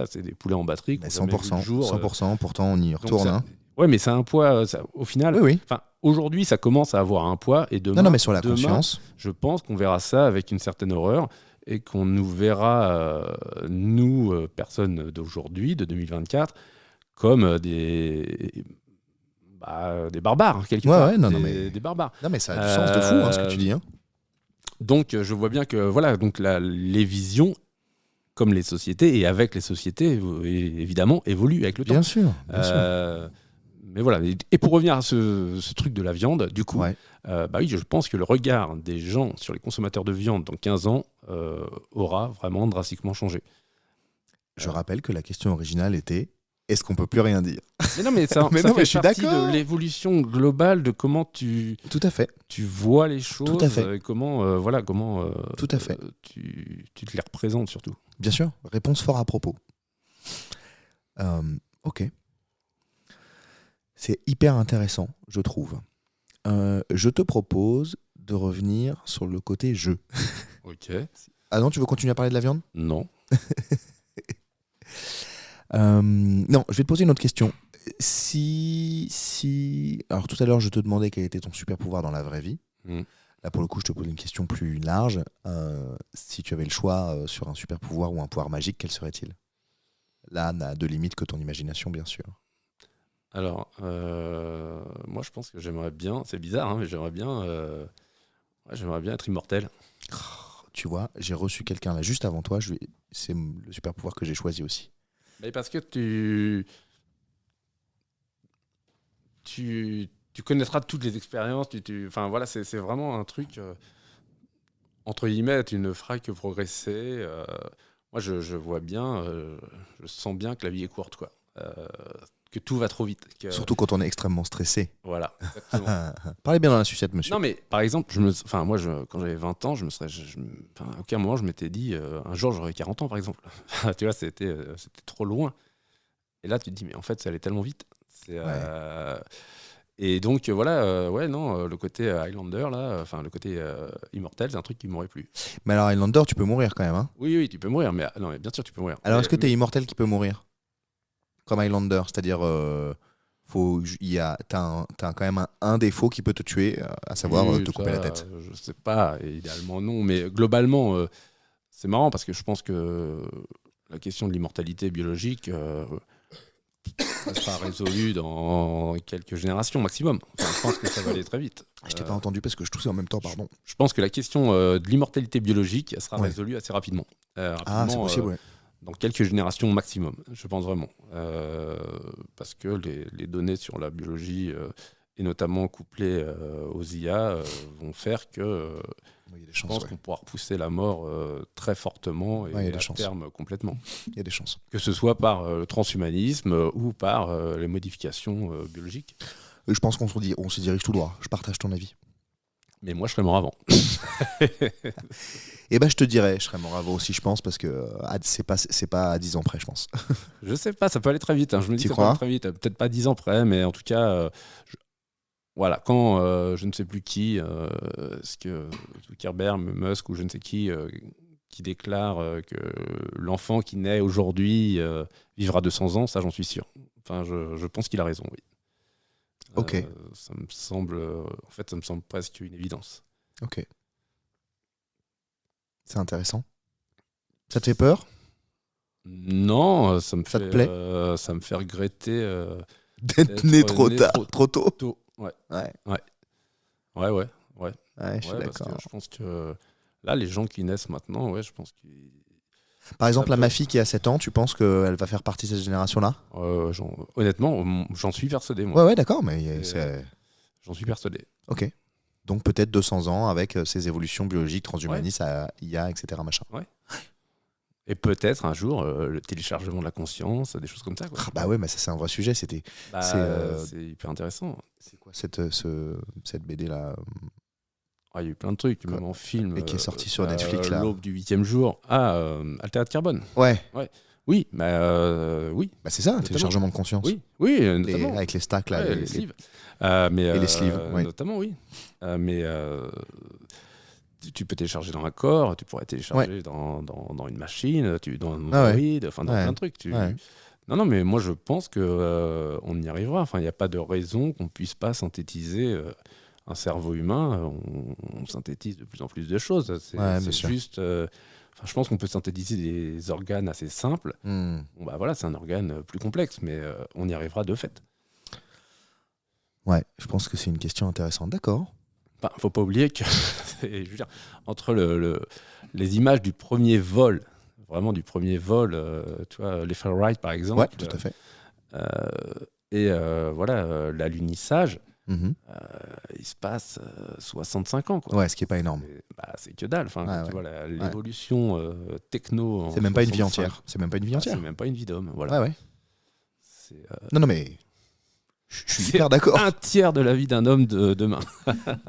c'est des poulets en batterie. 100%. Pourtant on y retourne. Ouais, mais ça a un poids, au final. Enfin, aujourd'hui, ça commence à avoir un poids, et demain, mais sur la conscience, je pense qu'on verra ça avec une certaine horreur, et qu'on nous verra, personnes d'aujourd'hui, de 2024, comme des barbares, quelque part. Des barbares. Non, mais ça a du sens de fou, ce que tu dis. Hein. Donc, je vois bien que donc les visions, comme les sociétés, et avec les sociétés, évidemment, évoluent avec le temps. Bien sûr. Mais voilà, et pour revenir à ce truc de la viande, du coup, je pense que le regard des gens sur les consommateurs de viande dans 15 ans aura vraiment drastiquement changé. Je rappelle que la question originale était « Est-ce qu'on peut plus rien dire ?» Mais non, mais ça fait partie de l'évolution globale de comment tu vois les choses, Tout à fait. Et comment Tout à fait. Tu te les représentes surtout. Bien sûr, réponse fort à propos. Ok. C'est hyper intéressant, je trouve. Je te propose de revenir sur le côté jeu. Ok. Ah non, tu veux continuer à parler de la viande ? Non. Non, je vais te poser une autre question. Alors tout à l'heure, je te demandais quel était ton super pouvoir dans la vraie vie. Là, pour le coup, je te pose une question plus large. Si tu avais le choix sur un super pouvoir ou un pouvoir magique, quel serait-il ? Là, n'a de limite que ton imagination, bien sûr. Alors, moi, je pense que j'aimerais bien, c'est bizarre, mais j'aimerais bien être immortel. Tu vois, j'ai reçu quelqu'un là juste avant toi, c'est le super pouvoir que j'ai choisi aussi. Mais parce que tu connaîtras toutes les expériences, enfin voilà, c'est vraiment un truc, entre guillemets, tu ne feras que progresser. Moi, je vois bien, je sens bien que la vie est courte, quoi. Que tout va trop vite. Surtout quand on est extrêmement stressé. Voilà, exactement. Parlez bien dans la sucette, monsieur. Non, mais par exemple, quand j'avais 20 ans, à aucun moment je m'étais dit un jour j'aurai 40 ans, par exemple. Tu vois, c'était trop loin. Et là, tu te dis, mais en fait, ça allait tellement vite. Et donc, le côté Highlander, là, le côté immortel, c'est un truc qui m'aurait plu. Mais alors, Highlander, tu peux mourir quand même. Hein. Oui, tu peux mourir. Mais bien sûr, tu peux mourir. Alors, est-ce que tu es immortel qui peut mourir ? Comme Highlander, c'est-à-dire t'as quand même un défaut qui peut te tuer, à savoir te couper la tête. Je sais pas, idéalement non, mais globalement c'est marrant parce que je pense que la question de l'immortalité biologique ça sera résolu dans quelques générations maximum. Enfin, je pense que ça va aller très vite. Je t'ai pas entendu parce que je toussais en même temps, pardon. Je pense que la question de l'immortalité biologique elle sera Ouais. résolue assez rapidement. Ah, c'est possible, ouais. Dans quelques générations maximum, je pense vraiment. Parce que les données sur la biologie, et notamment couplées aux IA, vont faire que Il y a des je chances, pense ouais. qu'on pourra repousser la mort très fortement et Ouais, il y a des à chances. terme complètement. Il y a des chances. Que ce soit par le transhumanisme ou par les modifications biologiques. Je pense qu'on se dirige tout droit. Je partage ton avis. Mais moi, je serais mort avant. Et ben, je te dirais, je serais mort avant aussi, je pense, parce que c'est pas à 10 ans près, je pense. Je sais pas, ça peut aller très vite. Hein. Je me dis Tu que ça peut crois aller très vite. Peut-être pas 10 ans près, mais en tout cas, voilà, quand je ne sais plus qui, est-ce que Zuckerberg, Musk ou je ne sais qui déclare que l'enfant qui naît aujourd'hui vivra 200 ans, ça j'en suis sûr. Enfin, je pense qu'il a raison, oui. Ok. Ça me semble, en fait, ça me semble presque une évidence. Ok. C'est intéressant. Ça te fait peur? Non, ça me Ça te fait, plaît ça me fait regretter D'être né trop né tard, trop tôt. tôt. Ouais, Ouais, ouais. je suis Ouais, parce que d'accord. je pense que là, les gens qui naissent maintenant, ouais, je pense qu'ils. Par exemple, Ça là, peut- ma fille qui a 7 ans, tu penses qu'elle va faire partie de cette génération-là? Honnêtement, j'en suis persuadé, moi. Ouais, ouais, d'accord, mais Et, c'est... J'en suis persuadé. Ok. Donc peut-être 200 ans avec ces évolutions biologiques, transhumanistes, IA, etc. Machin. Et peut-être un jour, le téléchargement de la conscience, des choses comme ça. Quoi. Ah, bah ouais, mais ça c'est un vrai sujet. C'est C'est hyper intéressant. c'est quoi cette BD là? Ah, il y a eu plein de trucs, Quoi même en film. Et qui est sorti sur Netflix, là. L'aube du 8e jour. Altered Carbone. Ouais. Oui, oui. Bah c'est ça, un Notamment. téléchargement de conscience. Oui, notamment. Avec les stacks là. Ouais, les sleeves. Et les sleeves, ouais. Notamment, oui. Mais tu peux télécharger dans un corps, tu pourrais télécharger dans une machine, dans un Android, enfin dans plein de trucs. Ouais. Non, mais moi je pense qu'on y arrivera. Enfin, il n'y a pas de raison qu'on ne puisse pas synthétiser un cerveau humain. On synthétise de plus en plus de choses. C'est juste. Je pense qu'on peut synthétiser des organes assez simples. Bon, bah voilà, c'est un organe plus complexe, mais on y arrivera de fait. Ouais, je pense que c'est une question intéressante. D'accord. Faut pas oublier que, je veux dire, entre les images du premier vol, vraiment du premier vol, tu vois, l'Effet Wright par exemple, ouais, tout à fait. Et l'alunissage, il se passe 65 ans. Quoi. Ouais, ce qui est pas énorme. C'est que dalle. Enfin, ouais, tu vois, l'évolution techno. C'est même pas une vie entière. C'est même pas une vie entière. C'est même pas une vie d'homme. Voilà. Ouais. Non, mais. Je suis hyper d'accord. Un tiers de la vie d'un homme de demain.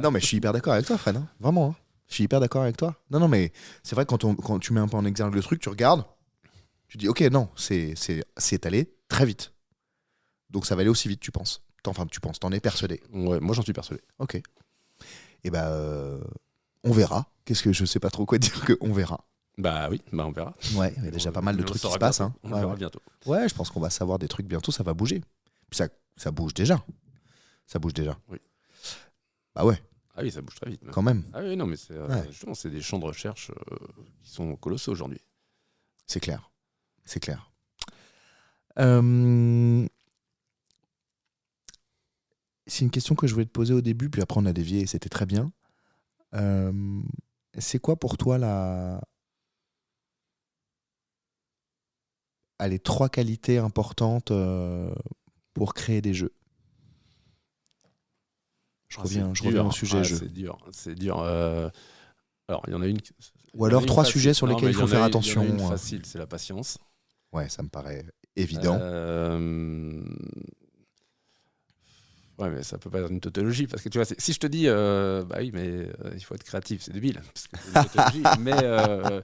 Non, mais je suis hyper d'accord avec toi, Fred. Hein. Vraiment. Hein. Je suis hyper d'accord avec toi. Non, mais c'est vrai que quand tu mets un peu en exergue le truc, tu regardes, tu dis, ok, non, c'est allé très vite. Donc ça va aller aussi vite, tu penses. T'en es persuadé. Ouais, moi j'en suis persuadé. Ok. Et on verra. Je sais pas trop quoi dire que on verra. Bah oui, on verra. Ouais, il y a déjà pas mal de trucs qui se passent. Hein. On verra bientôt. Ouais, je pense qu'on va savoir des trucs bientôt, ça va bouger. Puis ça bouge déjà. Ça bouge déjà. Oui. Bah ouais. Ah oui, ça bouge très vite. Quand même. Ah oui, non, mais justement, c'est des champs de recherche qui sont colossaux aujourd'hui. C'est clair. C'est clair. C'est une question que je voulais te poser au début, puis après on a dévié et c'était très bien. C'est quoi pour toi les 3 qualités importantes pour créer des jeux? Je reviens au sujet jeu. C'est dur. Alors, il y en a une. Ou alors 3 sujets sur lesquels il faut faire attention. Il y en a une facile, c'est la patience. Ouais, ça me paraît évident. Ouais, mais ça peut pas être une tautologie parce que tu vois, si je te dis, bah oui, mais il faut être créatif, c'est débile. Parce que c'est une tautologie, mais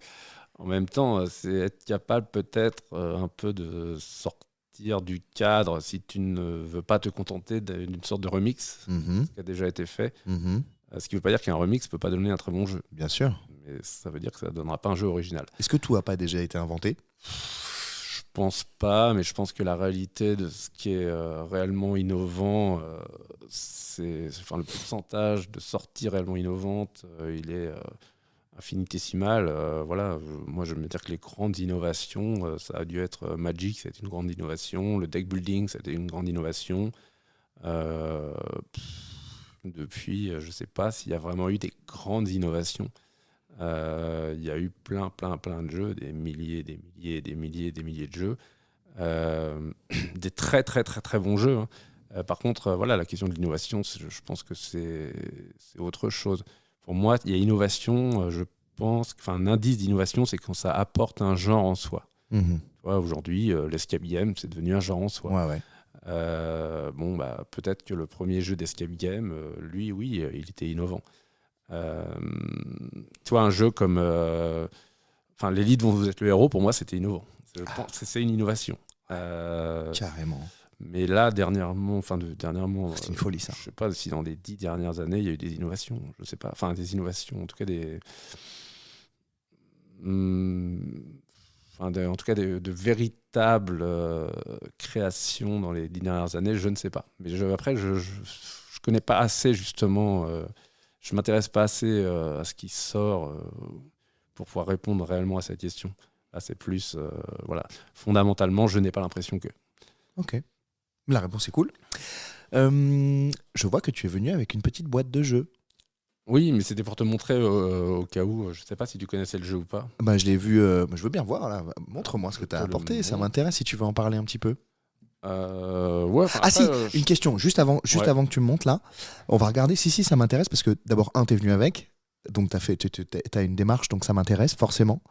en même temps, c'est être capable peut-être un peu de sortir du cadre si tu ne veux pas te contenter d'une sorte de remix, ce qui a déjà été fait. Ce qui ne veut pas dire qu'un remix ne peut pas donner un très bon jeu. Bien sûr. Mais ça veut dire que ça ne donnera pas un jeu original. Est-ce que tout n'a pas déjà été inventé ? Je pense pas, mais je pense que la réalité de ce qui est réellement innovant, le pourcentage de sorties réellement innovantes, il est infinitésimales. Moi, je veux dire que les grandes innovations, ça a dû être Magic, c'était une grande innovation. Le deck building, c'était une grande innovation. Depuis, je ne sais pas s'il y a vraiment eu des grandes innovations. Il y a eu plein de jeux, des milliers de jeux. Des très bons jeux. Hein. Par contre, la question de l'innovation, je pense que c'est autre chose. Pour moi, il y a innovation, je pense, un indice d'innovation, c'est quand ça apporte un genre en soi. Tu vois, aujourd'hui, l'escape game, c'est devenu un genre en soi. Ouais. Peut-être que le premier jeu d'escape game, lui, oui, il était innovant. Tu vois, un jeu comme l'élite dont vous êtes le héros, pour moi, c'était innovant. C'est une innovation. Carrément. Mais là, dernièrement, c'est une folie, ça. Je sais pas si dans les 10 dernières années, il y a eu des innovations. Je sais pas. Enfin, des innovations, en tout cas de véritables créations dans les 10 dernières années, je ne sais pas. Mais après, je connais pas assez, justement. Je m'intéresse pas assez à ce qui sort pour pouvoir répondre réellement à cette question. Là, c'est plus, fondamentalement, je n'ai pas l'impression que. Ok. La réponse est cool. Je vois que tu es venu avec une petite boîte de jeux. Oui, mais c'était pour te montrer au cas où. Je ne sais pas si tu connaissais le jeu ou pas. Je l'ai vu. Je veux bien voir. Là. Montre-moi ce que tu as apporté. Ça m'intéresse si tu veux en parler un petit peu. Une question. Juste avant que tu me montres là, on va regarder. Si, ça m'intéresse parce que d'abord, t'es venu avec. Donc, t'as une démarche, donc ça m'intéresse forcément.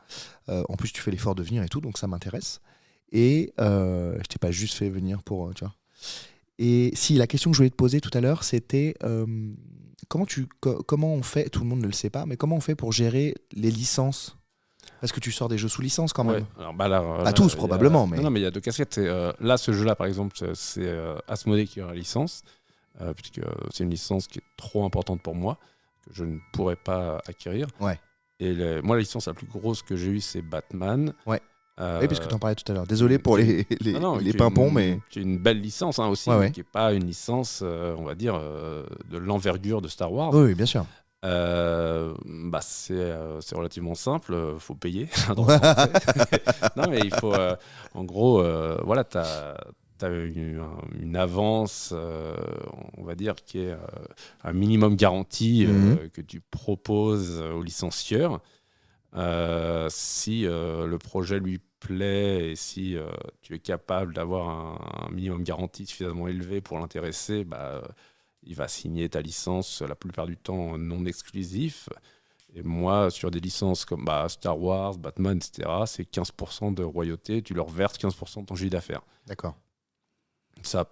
En plus, tu fais l'effort de venir et tout, donc ça m'intéresse. Et je t'ai pas juste fait venir pour... tu vois. Et si, la question que je voulais te poser tout à l'heure, c'était comment on fait, tout le monde ne le sait pas, mais comment on fait pour gérer les licences ? Parce que tu sors des jeux sous licence quand même. Ouais. Alors, pas tous probablement, mais... Non, mais il y a deux casquettes. Là, ce jeu-là, par exemple, c'est Asmodée qui a la licence, puisque c'est une licence qui est trop importante pour moi, que je ne pourrais pas acquérir. Ouais. Et moi, la licence la plus grosse que j'ai eue, c'est Batman. Ouais. Oui, parce que tu en parlais tout à l'heure. Désolé pour les pimpons, mais... C'est une belle licence aussi, mais qui n'est pas une licence, on va dire, de l'envergure de Star Wars. Oui, bien sûr. C'est relativement simple, faut payer. Non, mais il faut, en gros, t'as une avance, on va dire, qui est un minimum garanti que tu proposes au licencieur. Si le projet lui plaît et si tu es capable d'avoir un minimum garanti suffisamment élevé pour l'intéresser, il va signer ta licence la plupart du temps non exclusif. Et moi, sur des licences comme Star Wars, Batman, etc., c'est 15% de royauté, tu leur verses 15% de ton chiffre d'affaires. D'accord. Ça,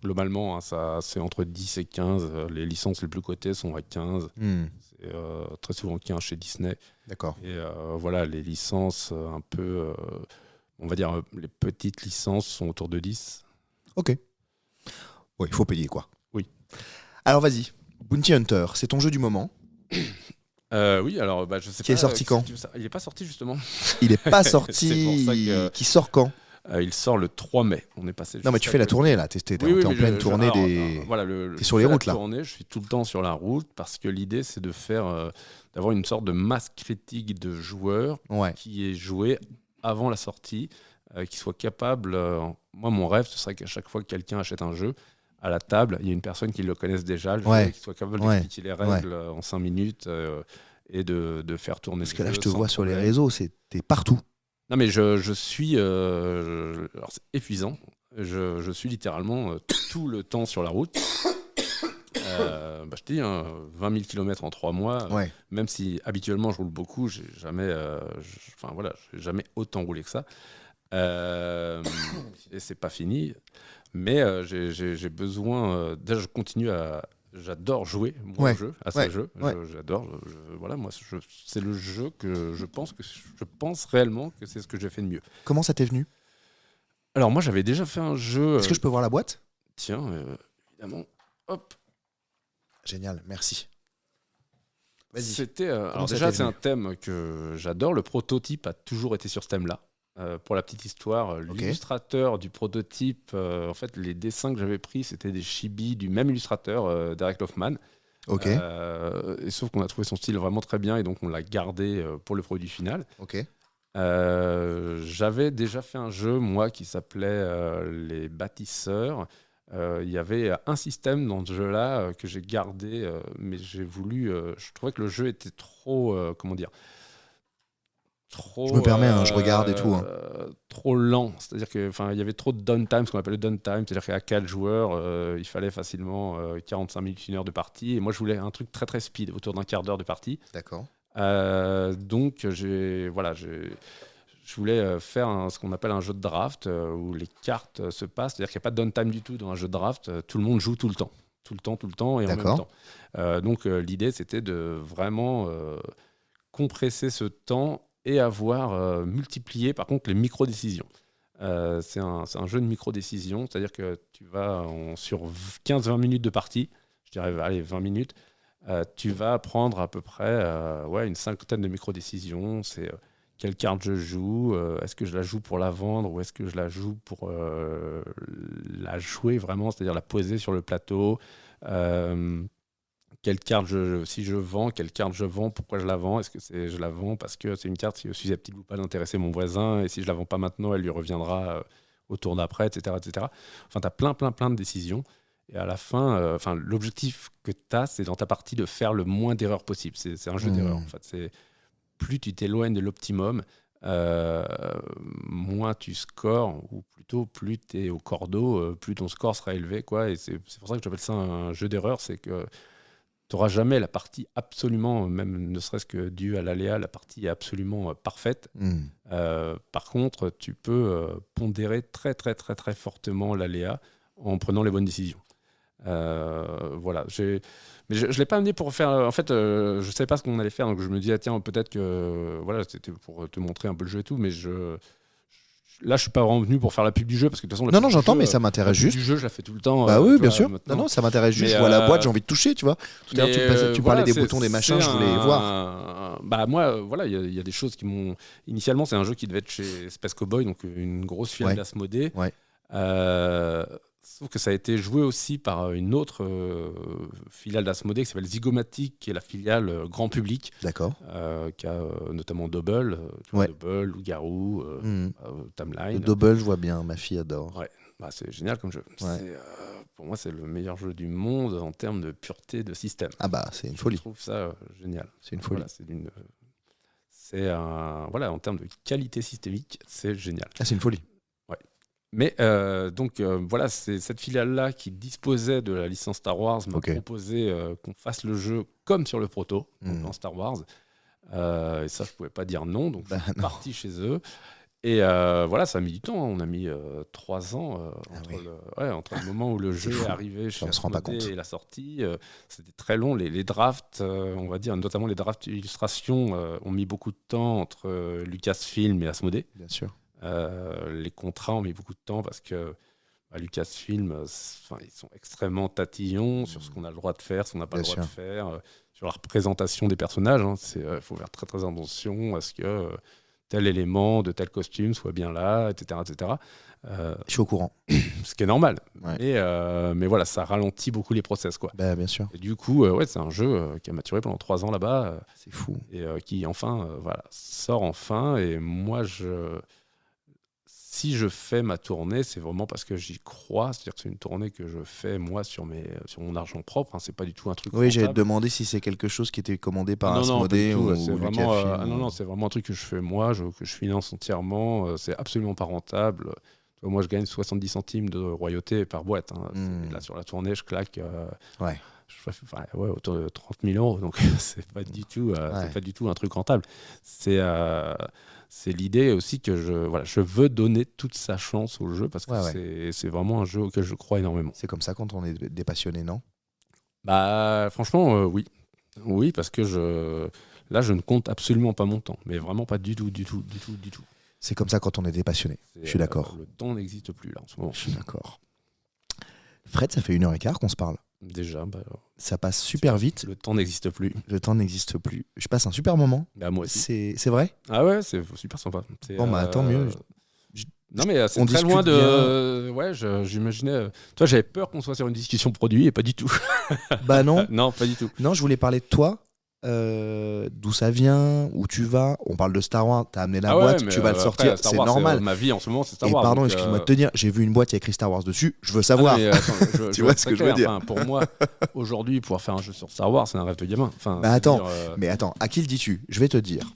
globalement, ça, c'est entre 10 et 15. Les licences les plus cotées sont à 15. C'est très souvent 15 chez Disney. D'accord. Et les licences un peu, on va dire, les petites licences sont autour de 10. Ok. Oui, il faut payer, quoi. Oui. Alors, vas-y. Bounty Hunter, c'est ton jeu du moment. Oui, alors, je sais pas. Qui est sorti quand ? Il n'est pas sorti, justement. Il n'est pas sorti. C'est pour ça que... Qui sort quand ? Il sort le 3 mai. On est passé. Non, mais tu fais la tournée là. T'es en pleine tournée des. T'es sur les routes là. Je suis tout le temps sur la route parce que l'idée c'est de faire, d'avoir une sorte de masse critique de joueurs qui est joué avant la sortie, qui soit capable. Moi, mon rêve, ce serait qu'à chaque fois que quelqu'un achète un jeu, à la table, il y a une personne qui le connaisse déjà, le jeu, qui soit capable d'expliquer les règles en 5 minutes et de faire tourner. Parce que là, je te vois sur les réseaux, t'es partout. Non, mais je suis... alors, c'est épuisant. Je suis littéralement tout le temps sur la route. Je te dis, 20 000 km en 3 mois. Même si habituellement, je roule beaucoup, j'ai jamais autant roulé que ça. Et c'est pas fini. Mais j'ai besoin... déjà, je continue à... J'adore jouer à ce jeu. J'adore. Moi, c'est le jeu que je pense réellement que c'est ce que j'ai fait de mieux. Comment ça t'est venu ? Alors moi, j'avais déjà fait un jeu. Est-ce que je peux voir la boîte ? Tiens, évidemment. Hop. Génial, merci. Vas-y. C'était. Alors déjà, c'est un thème que j'adore. Le prototype a toujours été sur ce thème-là. Pour la petite histoire, l'illustrateur du prototype, en fait, les dessins que j'avais pris, c'était des chibis du même illustrateur, Derek Hoffman. Ok. Et sauf qu'on a trouvé son style vraiment très bien et donc on l'a gardé pour le produit final. Ok. J'avais déjà fait un jeu, moi, qui s'appelait Les Bâtisseurs. Il y avait un système dans ce jeu-là que j'ai gardé, mais j'ai voulu. Je trouvais que le jeu était trop. Comment dire trop, Je me permets, je regarde et tout. trop lent. C'est-à-dire qu'il y avait trop de downtime, ce qu'on appelle le downtime. C'est-à-dire qu'à 4 joueurs, il fallait facilement 45 minutes, 1 heure de partie. Et moi, je voulais un truc très très speed, autour d'un quart d'heure de partie. D'accord. Donc, je voulais faire ce qu'on appelle un jeu de draft où les cartes se passent. C'est-à-dire qu'il n'y a pas de downtime du tout dans un jeu de draft. Tout le monde joue tout le temps. Tout le temps et en même temps. Donc, l'idée, c'était de vraiment compresser ce temps et avoir multiplié, par contre, les micro-décisions. C'est un jeu de micro-décisions. C'est-à-dire que tu vas, sur 15-20 minutes de partie, je dirais, allez, 20 minutes, tu vas prendre à peu près une cinquantaine de micro-décisions. C'est quelle carte je joue, est-ce que je la joue pour la vendre ou est-ce que je la joue pour la jouer vraiment, c'est-à-dire la poser sur le plateau. Quelle carte si je vends, quelle carte je vends, pourquoi je la vends, est-ce que je la vends parce que c'est une carte qui est susceptible ou pas d'intéresser mon voisin et si je la vends pas maintenant, elle lui reviendra au tour d'après, etc., etc. Enfin, tu as plein de décisions. Et à la fin, l'objectif que tu as, c'est dans ta partie de faire le moins d'erreurs possible. C'est un jeu d'erreurs. En fait. Plus tu t'éloignes de l'optimum, moins tu scores, ou plutôt plus tu es au cordeau, plus ton score sera élevé. Quoi. Et c'est pour ça que j'appelle ça un jeu d'erreurs. C'est que tu n'auras jamais la partie absolument, même ne serait-ce que due à l'aléa, la partie absolument parfaite. Par contre, tu peux pondérer très, très, très, très fortement l'aléa en prenant les bonnes décisions. Voilà. Mais je ne l'ai pas amené pour faire... En fait, je ne savais pas ce qu'on allait faire, donc je me disais, tiens, peut-être que... Voilà, c'était pour te montrer un peu le jeu et tout, mais là, je suis pas vraiment venu pour faire la pub du jeu parce que de toute façon. Non, j'entends, mais ça m'intéresse juste. Du jeu, je la fais tout le temps. Bah oui, bien sûr. Non, ça m'intéresse juste. Je vois la boîte, j'ai envie de toucher, tu vois. Tout à l'heure, tu parlais des boutons, des machins, je voulais voir. Bah moi, voilà, il y a des choses qui m'ont. Initialement, c'est un jeu qui devait être chez Space Cowboy, donc une grosse filiale d'Asmodée. Ouais. Sauf que ça a été joué aussi par une autre filiale d'Asmodée qui s'appelle Zygomatic, qui est la filiale grand public. D'accord. Qui a notamment Double, Double, Loup-Garou, Timeline. Le Double, je vois bien, ma fille adore. Ouais. Bah, c'est génial comme jeu. Ouais. Pour moi, c'est le meilleur jeu du monde en termes de pureté de système. Ah bah, c'est une folie. Je trouve ça génial. C'est une folie. Voilà, en termes de qualité systémique, c'est génial. Ah, c'est une folie. Mais voilà, c'est cette filiale-là qui disposait de la licence Star Wars m'a proposé qu'on fasse le jeu comme sur le proto, en Star Wars. Et ça, je ne pouvais pas dire non, donc je suis parti chez eux. Et voilà, ça a mis du temps. On a mis 3 ans entre le moment où le jeu est arrivé chez Asmodée et la sortie. C'était très long. Les drafts, on va dire, notamment les drafts illustration, ont mis beaucoup de temps entre Lucasfilm et Asmodée. Bien sûr. Les contrats ont mis beaucoup de temps parce que Lucasfilm, ils sont extrêmement tatillons sur ce qu'on a le droit de faire, ce qu'on n'a pas le droit de faire, sur la représentation des personnages. Il faut faire très très attention à ce que tel élément de tel costume soit bien là, etc. etc. Je suis au courant. Ce qui est normal. Ouais. Mais voilà, ça ralentit beaucoup les process. Quoi. Bah, bien sûr. Et du coup, c'est un jeu qui a maturé pendant 3 ans là-bas. C'est fou. Et qui enfin sort enfin. Et moi, si je fais ma tournée, c'est vraiment parce que j'y crois. C'est-à-dire que c'est une tournée que je fais, moi, sur mon argent propre. C'est pas du tout un truc Oui, j'allais te demander si c'est quelque chose qui était commandé par Asmodée ou Lucasfilm. Non, c'est vraiment un truc que je fais moi, que je finance entièrement. C'est absolument pas rentable. Moi, je gagne 70 centimes de royauté par boîte. Là, sur la tournée, je claque... autour de 30 000 €. Donc, c'est pas du tout un truc rentable. C'est l'idée aussi que je veux donner toute sa chance au jeu parce que c'est vraiment un jeu auquel je crois énormément. C'est comme ça quand on est des passionnés, non ? Bah, franchement, oui. Oui, parce que là, je ne compte absolument pas mon temps. Mais vraiment pas du tout. C'est comme ça quand on est des passionnés. Je suis d'accord. Le temps n'existe plus, là, en ce moment. Je suis d'accord. Fred, ça fait 1h15 qu'on se parle. Déjà, ça passe super vite. Le temps n'existe plus. Le temps n'existe plus. Je passe un super moment. Bah, moi aussi. C'est vrai ? Ah ouais, c'est super sympa. Bon, tant mieux. Non, mais c'est On très discute loin de. bien. Ouais, j'imaginais. Toi, j'avais peur qu'on soit sur une discussion produit et pas du tout. Bah non. Non, pas du tout. Non, je voulais parler de toi. D'où ça vient, où tu vas. On parle de Star Wars, t'as amené la Ah ouais, boîte, mais tu vas le après, sortir, Star c'est Wars, normal. ma vie en ce moment, c'est Star Et Wars. pardon, donc, excuse-moi de te dire, j'ai vu une boîte, il y a écrit Star Wars dessus, je veux savoir. Ah non, mais attends, Tu je vois vais être ce très que je veux clair. dire. Enfin, pour moi, aujourd'hui, pouvoir faire un jeu sur Star Wars, c'est un rêve de gamin. Enfin, Mais c'est attends, dire, Mais attends, à qui le dis-tu? Je vais te dire.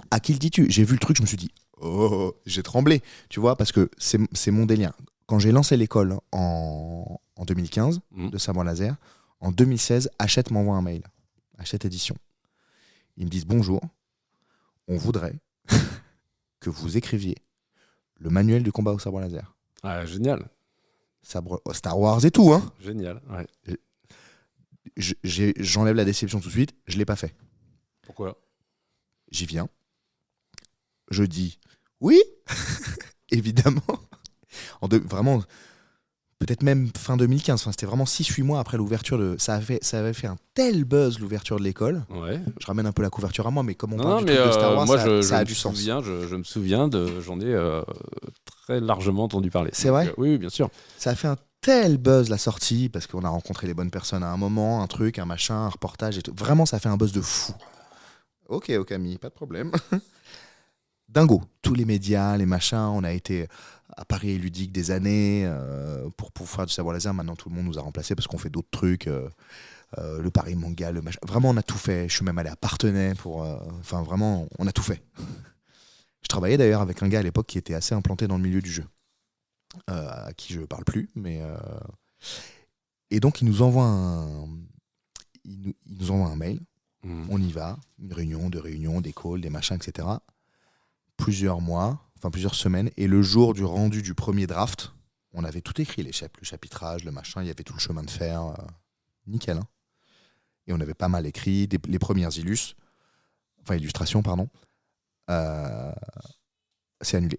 À qui le dis-tu? J'ai vu le truc, je me suis dit, oh, j'ai tremblé, tu vois, parce que c'est mon délire. Quand j'ai lancé l'école en 2015 de sabre laser, en 2016, Hachette m'envoie un mail. Hachette Édition. Ils me disent bonjour, on voudrait que vous écriviez le manuel du combat au sabre laser. Ah, génial. Star Wars et tout, hein. Génial, ouais. J'enlève la déception tout de suite, je l'ai pas fait. Pourquoi? J'y viens. Je dis oui, évidemment. Vraiment, peut-être même fin 2015. Enfin, c'était vraiment 6-8 mois après l'ouverture de. Ça avait fait un tel buzz l'ouverture de l'école. Ouais. Je ramène un peu la couverture à moi, mais comme on Non, parle du mais truc de Star Wars, moi, ça a me du sens. je me souviens j'en ai très largement entendu parler. C'est Donc, vrai oui, bien sûr. Ça a fait un tel buzz la sortie parce qu'on a rencontré les bonnes personnes à un moment, un truc, un machin, un reportage et tout. Vraiment, ça a fait un buzz de fou. Ok, Camille, pas de problème. Dingo. Tous les médias, les machins, on a été à Paris Ludique des années pour faire du sabre laser. Maintenant, tout le monde nous a remplacés parce qu'on fait d'autres trucs. Le Paris Manga, le machin. Vraiment, on a tout fait. Je suis même allé à Partenay pour. Enfin, vraiment, on a tout fait. Je travaillais d'ailleurs avec un gars à l'époque qui était assez implanté dans le milieu du jeu, à qui je ne parle plus. Et donc, il nous envoie il nous envoie un mail. On y va. Une réunion, deux réunions, des calls, des machins, etc. Plusieurs mois, enfin plusieurs semaines. Et le jour du rendu du premier draft, on avait tout écrit, le chapitrage, le machin. Il y avait tout le chemin de fer. Nickel, hein. Et on avait pas mal écrit les premières illustrations, pardon. C'est annulé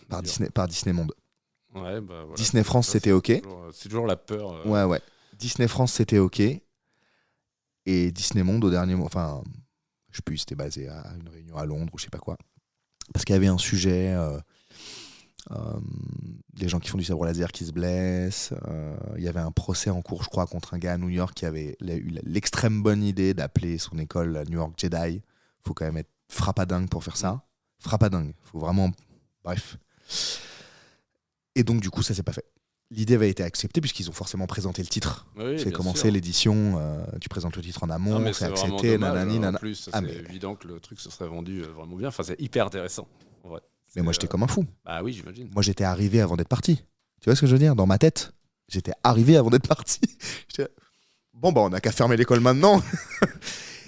par Disney Monde. Ouais, bah, voilà. Disney France, c'était OK. C'est toujours la peur. Ouais. Disney France, c'était OK. Et Disney Monde, au dernier moment, enfin, je sais plus, c'était basé à une réunion à Londres ou je sais pas quoi. Parce qu'il y avait un sujet, les gens qui font du sabre laser qui se blessent. Il y avait un procès en cours, je crois, contre un gars à New York qui avait eu l'extrême bonne idée d'appeler son école la New York Jedi. Faut quand même être frappadingue pour faire ça. Frappadingue. Faut vraiment. Bref. Et donc, du coup, ça s'est pas fait. L'idée avait été acceptée puisqu'ils ont forcément présenté le titre. Oui, c'est commencé l'édition, tu présentes le titre en amont, c'est accepté, nanani, nanana. En plus, c'est évident que le truc se serait vendu vraiment bien. Enfin, c'est hyper intéressant. En vrai. Mais moi, j'étais comme un fou. Bah oui, j'imagine. Moi, j'étais arrivé avant d'être parti. Tu vois ce que je veux dire? Dans ma tête, j'étais arrivé avant d'être parti. Bon, bah, on n'a qu'à fermer l'école maintenant.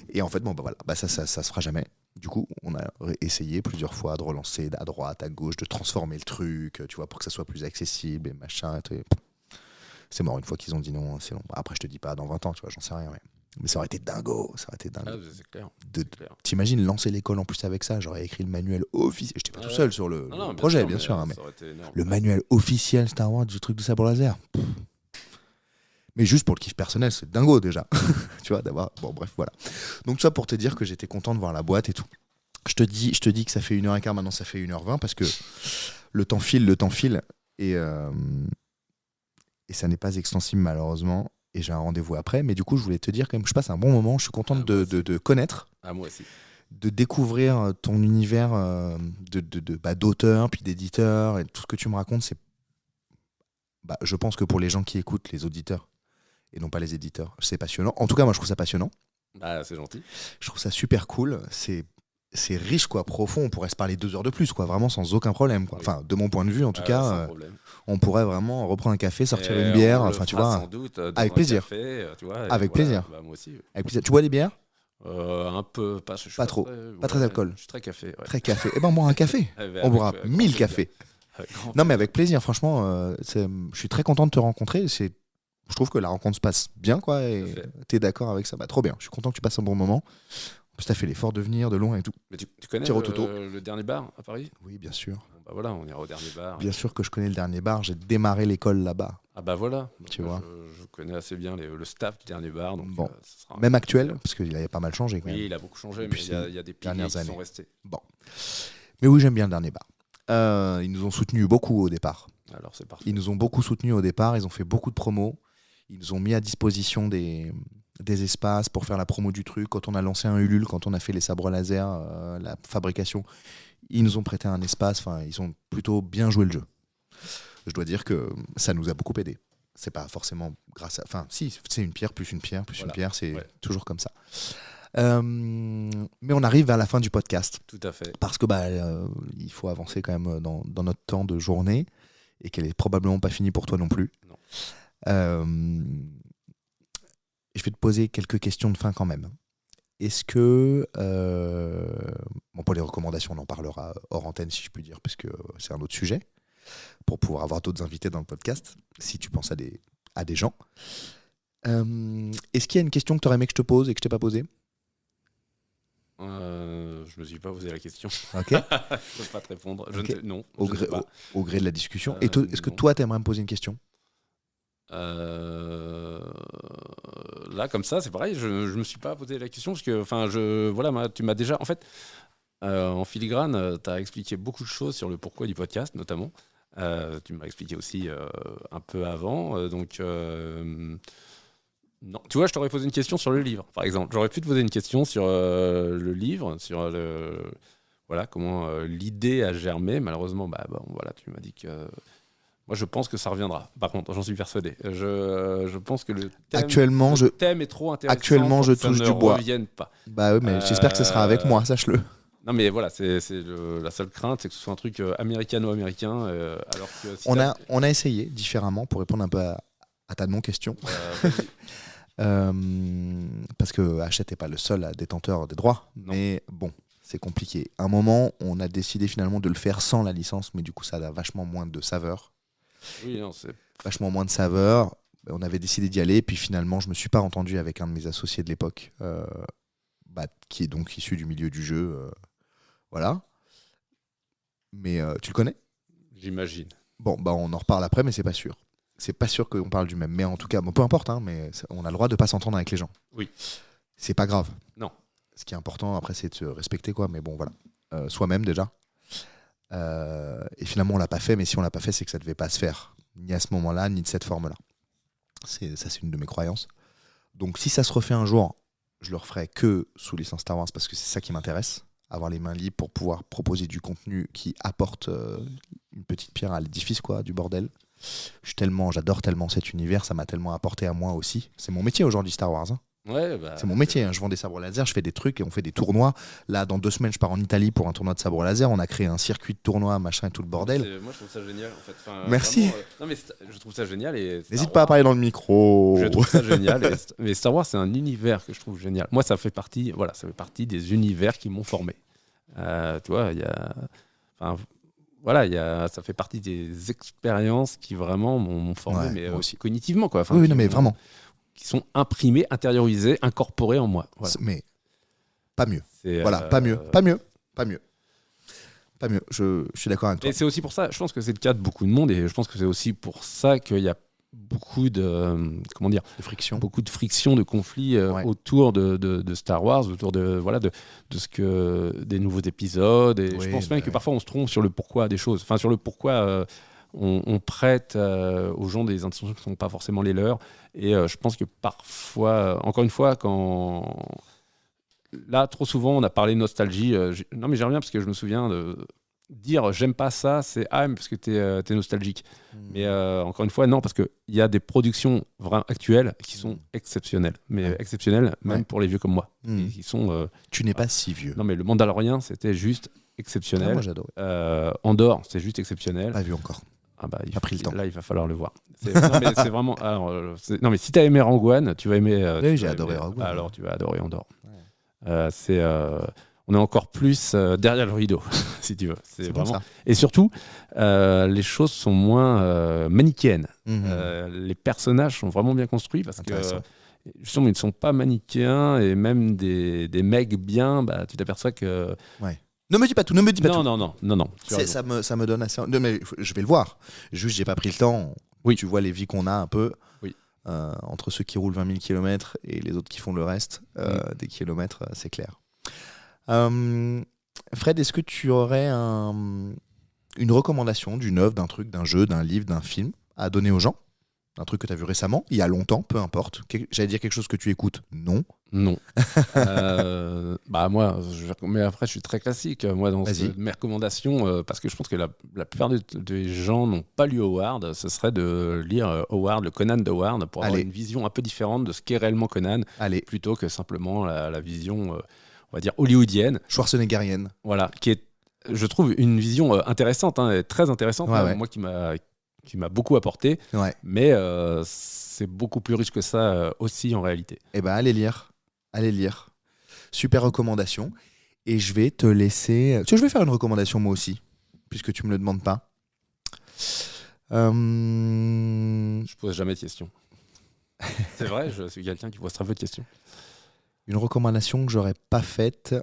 Et en fait, bon, bah voilà, bah, ça se fera jamais. Du coup, on a essayé plusieurs fois de relancer à droite, à gauche, de transformer le truc, tu vois, pour que ça soit plus accessible et machin. C'est mort, une fois qu'ils ont dit non, c'est long. Après, je te dis pas dans 20 ans, tu vois, j'en sais rien. Mais ça aurait été dingo, ça aurait été dingo. Ah, c'est clair. T'imagines lancer l'école en plus avec ça? J'aurais écrit le manuel officiel. J'étais pas tout seul sur le projet, bien sûr. Mais le manuel officiel Star Wars du truc de sabre laser. Mais juste pour le kiff personnel, c'est dingo déjà. Tu vois, d'avoir. Bon, bref, voilà. Donc, ça pour te dire que j'étais content de voir la boîte et tout. Je te dis que ça fait 1h15, maintenant ça fait 1h20 parce que le temps file. Et ça n'est pas extensible malheureusement. Et j'ai un rendez-vous après. Mais du coup, je voulais te dire quand même que je passe un bon moment. Je suis content de connaître. Ah, moi aussi. De découvrir ton univers d'auteur, puis d'éditeur. Et tout ce que tu me racontes, c'est. Je pense que pour les gens qui écoutent, les auditeurs, et non pas les éditeurs, c'est passionnant. En tout cas, moi, je trouve ça passionnant. Ah, c'est gentil. Je trouve ça super cool. C'est riche, quoi, profond. On pourrait se parler 2 heures de plus, quoi, vraiment sans aucun problème, quoi. Oui. Enfin, de mon point de vue, en tout cas, on pourrait vraiment reprendre un café, sortir une bière, enfin, tu vois, sans doute, avec plaisir. Café, tu vois, avec plaisir. Bah, moi aussi. Avec plaisir. Tu bois des bières? Un peu, pas trop. Pas très alcool. Je suis très café. Ouais. Très café. Eh ben, on boira un café. On boira 1000 cafés. Non, mais avec plaisir, franchement, je suis très content de te rencontrer. Je trouve que la rencontre se passe bien, quoi, et t'es d'accord avec ça? Bah, trop bien, je suis content que tu passes un bon moment. En plus, t'as fait l'effort de venir de loin et tout. Mais tu connais le dernier bar à Paris? Oui, bien sûr. Bon, bah voilà, on ira au dernier bar. Bien sûr que je connais le dernier bar, j'ai démarré l'école là-bas. Ah bah voilà, tu vois. Je connais assez bien le staff du dernier bar. Donc, bon. Même actuel, parce qu'il a pas mal changé quand même. Oui, il a beaucoup changé, mais il y a des piliers qui sont restés. Bon. Mais oui, j'aime bien le dernier bar. Ils nous ont soutenus beaucoup au départ. Alors c'est parfait. Ils nous ont beaucoup soutenus au départ, ils ont fait beaucoup de promos. Ils nous ont mis à disposition des espaces pour faire la promo du truc. Quand on a lancé un Ulule, quand on a fait les sabres laser, la fabrication, ils nous ont prêté un espace. Enfin, ils ont plutôt bien joué le jeu. Je dois dire que ça nous a beaucoup aidé. C'est pas forcément grâce à... Enfin, si, c'est une pierre, plus une pierre, plus une pierre. C'est toujours comme ça. Mais on arrive vers la fin du podcast. Tout à fait. Parce que il faut avancer quand même dans notre temps de journée et qu'elle est probablement pas finie pour toi non plus. Non. Je vais te poser quelques questions de fin quand même. Est-ce que... pour les recommandations, on en parlera hors antenne, si je puis dire, parce que c'est un autre sujet, pour pouvoir avoir d'autres invités dans le podcast, si tu penses à des gens. Est-ce qu'il y a une question que tu aurais aimé que je te pose et que je t'ai pas posée ? Je me suis pas posé la question. Ok. Je peux pas te répondre. Non. Au gré de la discussion. Et est-ce que non. toi, tu aimerais me poser une question ? Là, comme ça, c'est pareil. Je me suis pas posé la question parce que, tu m'as déjà, en fait, en filigrane, tu as expliqué beaucoup de choses sur le pourquoi du podcast, notamment. Tu m'as expliqué aussi un peu avant. Non, tu vois, je t'aurais posé une question sur le livre, par exemple. J'aurais pu te poser une question sur le livre, sur comment l'idée a germé. Malheureusement, tu m'as dit que... Moi, je pense que ça reviendra. Par contre, j'en suis persuadé. Je pense que le thème est trop intéressant. Actuellement, je touche du bois. Revienne pas. Bah oui, mais j'espère que ce sera avec moi, sache-le. Non, mais voilà, c'est la seule crainte, c'est que ce soit un truc américano-américain. Alors que si on a essayé différemment pour répondre un peu à ta non-question. Parce que Hachette n'est pas le seul détenteur des droits. Non. Mais bon, c'est compliqué. À un moment, on a décidé finalement de le faire sans la licence, mais du coup, ça a vachement moins de saveur. Oui, non, c'est... Vachement moins de saveur. On avait décidé d'y aller, puis finalement, je ne me suis pas entendu avec un de mes associés de l'époque, qui est donc issu du milieu du jeu. Voilà. Mais tu le connais ? J'imagine. Bon, on en reparle après, mais c'est pas sûr. C'est pas sûr qu'on parle du même. Mais en tout cas, peu importe, mais on a le droit de pas s'entendre avec les gens. Oui. C'est pas grave. Non. Ce qui est important, après, c'est de se respecter, quoi. Mais bon, voilà. Soi-même, déjà. Et finalement, on l'a pas fait, mais si on l'a pas fait, c'est que ça devait pas se faire. Ni à ce moment-là, ni de cette forme-là. C'est une de mes croyances. Donc, si ça se refait un jour, je le referai que sous licence Star Wars, parce que c'est ça qui m'intéresse. Avoir les mains libres pour pouvoir proposer du contenu qui apporte une petite pierre à l'édifice, quoi, du bordel. J'adore tellement cet univers, ça m'a tellement apporté à moi aussi. C'est mon métier aujourd'hui, Star Wars. Hein. Ouais, c'est mon métier. Je vends des sabres laser, je fais des trucs et on fait des tournois. Là, dans 2 semaines, je pars en Italie pour un tournoi de sabres laser. On a créé un circuit de tournois, machin et tout le bordel. Moi, je trouve ça génial. En fait. Merci. Vraiment, non, mais je trouve ça génial. N'hésite pas à parler dans le micro. Je trouve ça génial. Mais Star Wars, c'est un univers que je trouve génial. Moi, ça fait partie des univers qui m'ont formé. Tu vois, ça fait partie des expériences qui vraiment m'ont formé, mais aussi cognitivement, quoi. Oui, non, mais vraiment. Qui sont imprimées, intériorisées, incorporées en moi. Voilà. Mais pas mieux. Pas mieux. Je suis d'accord avec toi. Et c'est aussi pour ça, je pense que c'est le cas de beaucoup de monde, et je pense que c'est aussi pour ça qu'il y a beaucoup de friction, de conflits autour de Star Wars, autour de ce que des nouveaux épisodes. Et je pense même que parfois on se trompe sur le pourquoi des choses, enfin sur le pourquoi on prête aux gens des intentions qui ne sont pas forcément les leurs. Et je pense que parfois, encore une fois, là trop souvent on a parlé de nostalgie. Non mais j'y reviens parce que je me souviens de dire j'aime pas ça, c'est parce que t'es nostalgique. Mais encore une fois, non, parce qu'il y a des productions actuelles qui sont exceptionnelles. Mais exceptionnelles, même pour les vieux comme moi. Qui sont, tu n'es pas si vieux. Non, mais le Mandalorian, c'était juste exceptionnel. Moi, j'adore. Andorre, c'est juste exceptionnel. Pas vu encore. Il a pris le temps. Là, il va falloir le voir. Non, mais c'est vraiment. Non, mais si t'as aimé Rogue One, tu vas aimer. Oui, j'ai adoré Rogue One. Alors, tu vas adorer Andorre. Ouais. On est encore plus derrière le rideau, si tu veux. C'est vraiment... ça. Et surtout, les choses sont moins manichéennes. Les personnages sont vraiment bien construits parce que justement, ils ne sont pas manichéens, et même des mecs bien, tu t'aperçois que... Ouais. Ne me dis pas tout, ne me dis pas tout. Non. Ça me donne assez... Non, mais je vais le voir. Juste, j'ai pas pris le temps. Oui. Tu vois les vies qu'on a un peu. Oui. Entre ceux qui roulent 20 000 km et les autres qui font le reste des kilomètres, c'est clair. Fred, est-ce que tu aurais une recommandation d'une œuvre, d'un truc, d'un jeu, d'un livre, d'un film à donner aux gens. Un truc que tu as vu récemment, il y a longtemps, peu importe. J'allais dire quelque chose que tu écoutes. Non. Non. Moi, mais après, je suis très classique. Moi, dans mes recommandations, parce que je pense que la plupart des gens n'ont pas lu Howard, ce serait de lire Howard, le Conan de Howard, pour avoir une vision un peu différente de ce qu'est réellement Conan, plutôt que simplement la vision, on va dire, hollywoodienne. Schwarzeneggerienne. Voilà, qui est, je trouve, une vision intéressante, très intéressante, moi qui m'a beaucoup apporté, mais c'est beaucoup plus riche que ça aussi en réalité. Eh ben, allez lire. Super recommandation. Et je vais te laisser... Tu vois, je vais faire une recommandation moi aussi, puisque tu me le demandes pas. Je pose jamais de questions. C'est vrai, je suis quelqu'un qui pose très peu de questions. Une recommandation que j'aurais pas faite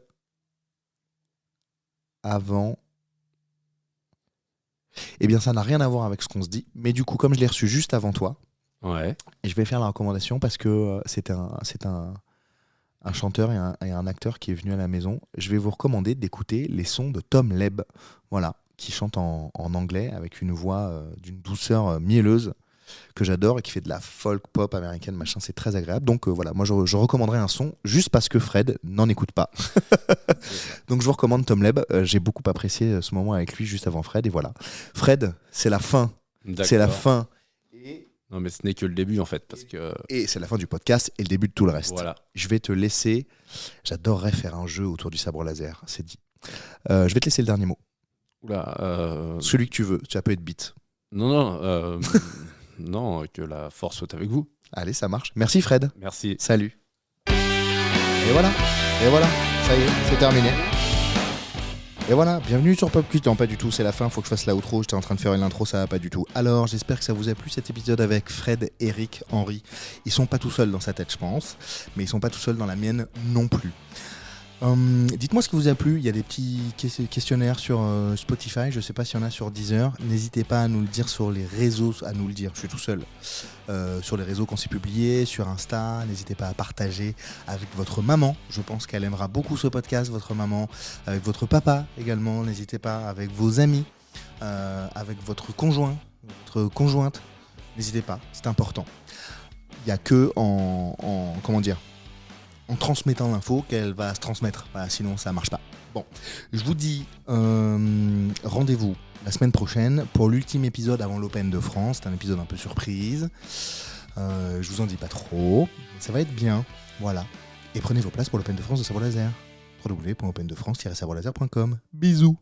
avant... Eh bien, ça n'a rien à voir avec ce qu'on se dit. Mais du coup, comme je l'ai reçu juste avant toi, et je vais faire la recommandation parce que c'est un chanteur et un acteur qui est venu à la maison. Je vais vous recommander d'écouter les sons de Tom Leb, voilà, qui chante en anglais avec une voix d'une douceur mielleuse que j'adore et qui fait de la folk pop américaine, machin, c'est très agréable. Donc voilà, moi je recommanderais un son juste parce que Fred n'en écoute pas. Donc je vous recommande Tom Leb. J'ai beaucoup apprécié ce moment avec lui juste avant Fred et voilà. Fred, c'est la fin. D'accord. C'est la fin. Non mais ce n'est que le début en fait, parce que... Et c'est la fin du podcast et le début de tout le reste. Voilà. Je vais te laisser. J'adorerais faire un jeu autour du sabre laser, c'est dit. Je vais te laisser le dernier mot. Oula. Celui que tu veux. Ça peut être bite. Non. Non, que la force soit avec vous. Allez, ça marche. Merci Fred. Merci. Salut. Et voilà, ça y est, c'est terminé. Et voilà, bienvenue sur PopCult. Non, pas du tout, c'est la fin, faut que je fasse la outro. J'étais en train de faire une intro, ça va pas du tout. Alors, j'espère que ça vous a plu cet épisode avec Fred, Eric, Henri. Ils sont pas tout seuls dans sa tête, je pense, mais ils sont pas tout seuls dans la mienne non plus. Dites-moi ce qui vous a plu. Il y a des petits questionnaires sur Spotify, je sais pas s'il y en a sur Deezer. N'hésitez pas à nous le dire sur les réseaux, je suis tout seul, sur les réseaux qu'on s'est publiés, sur Insta. N'hésitez pas à partager avec votre maman, je pense qu'elle aimera beaucoup ce podcast, votre maman, avec votre papa également. N'hésitez pas, avec vos amis, avec votre conjoint, votre conjointe. N'hésitez pas, c'est important. Il n'y a que en transmettant l'info qu'elle va se transmettre. Voilà, sinon ça marche pas. Bon, je vous dis rendez-vous la semaine prochaine pour l'ultime épisode avant l'Open de France. C'est un épisode un peu surprise. Je vous en dis pas trop, mais ça va être bien. Voilà. Et prenez vos places pour l'Open de France de sabre laser. www.opendefrance-sabrelaser.com. Bisous.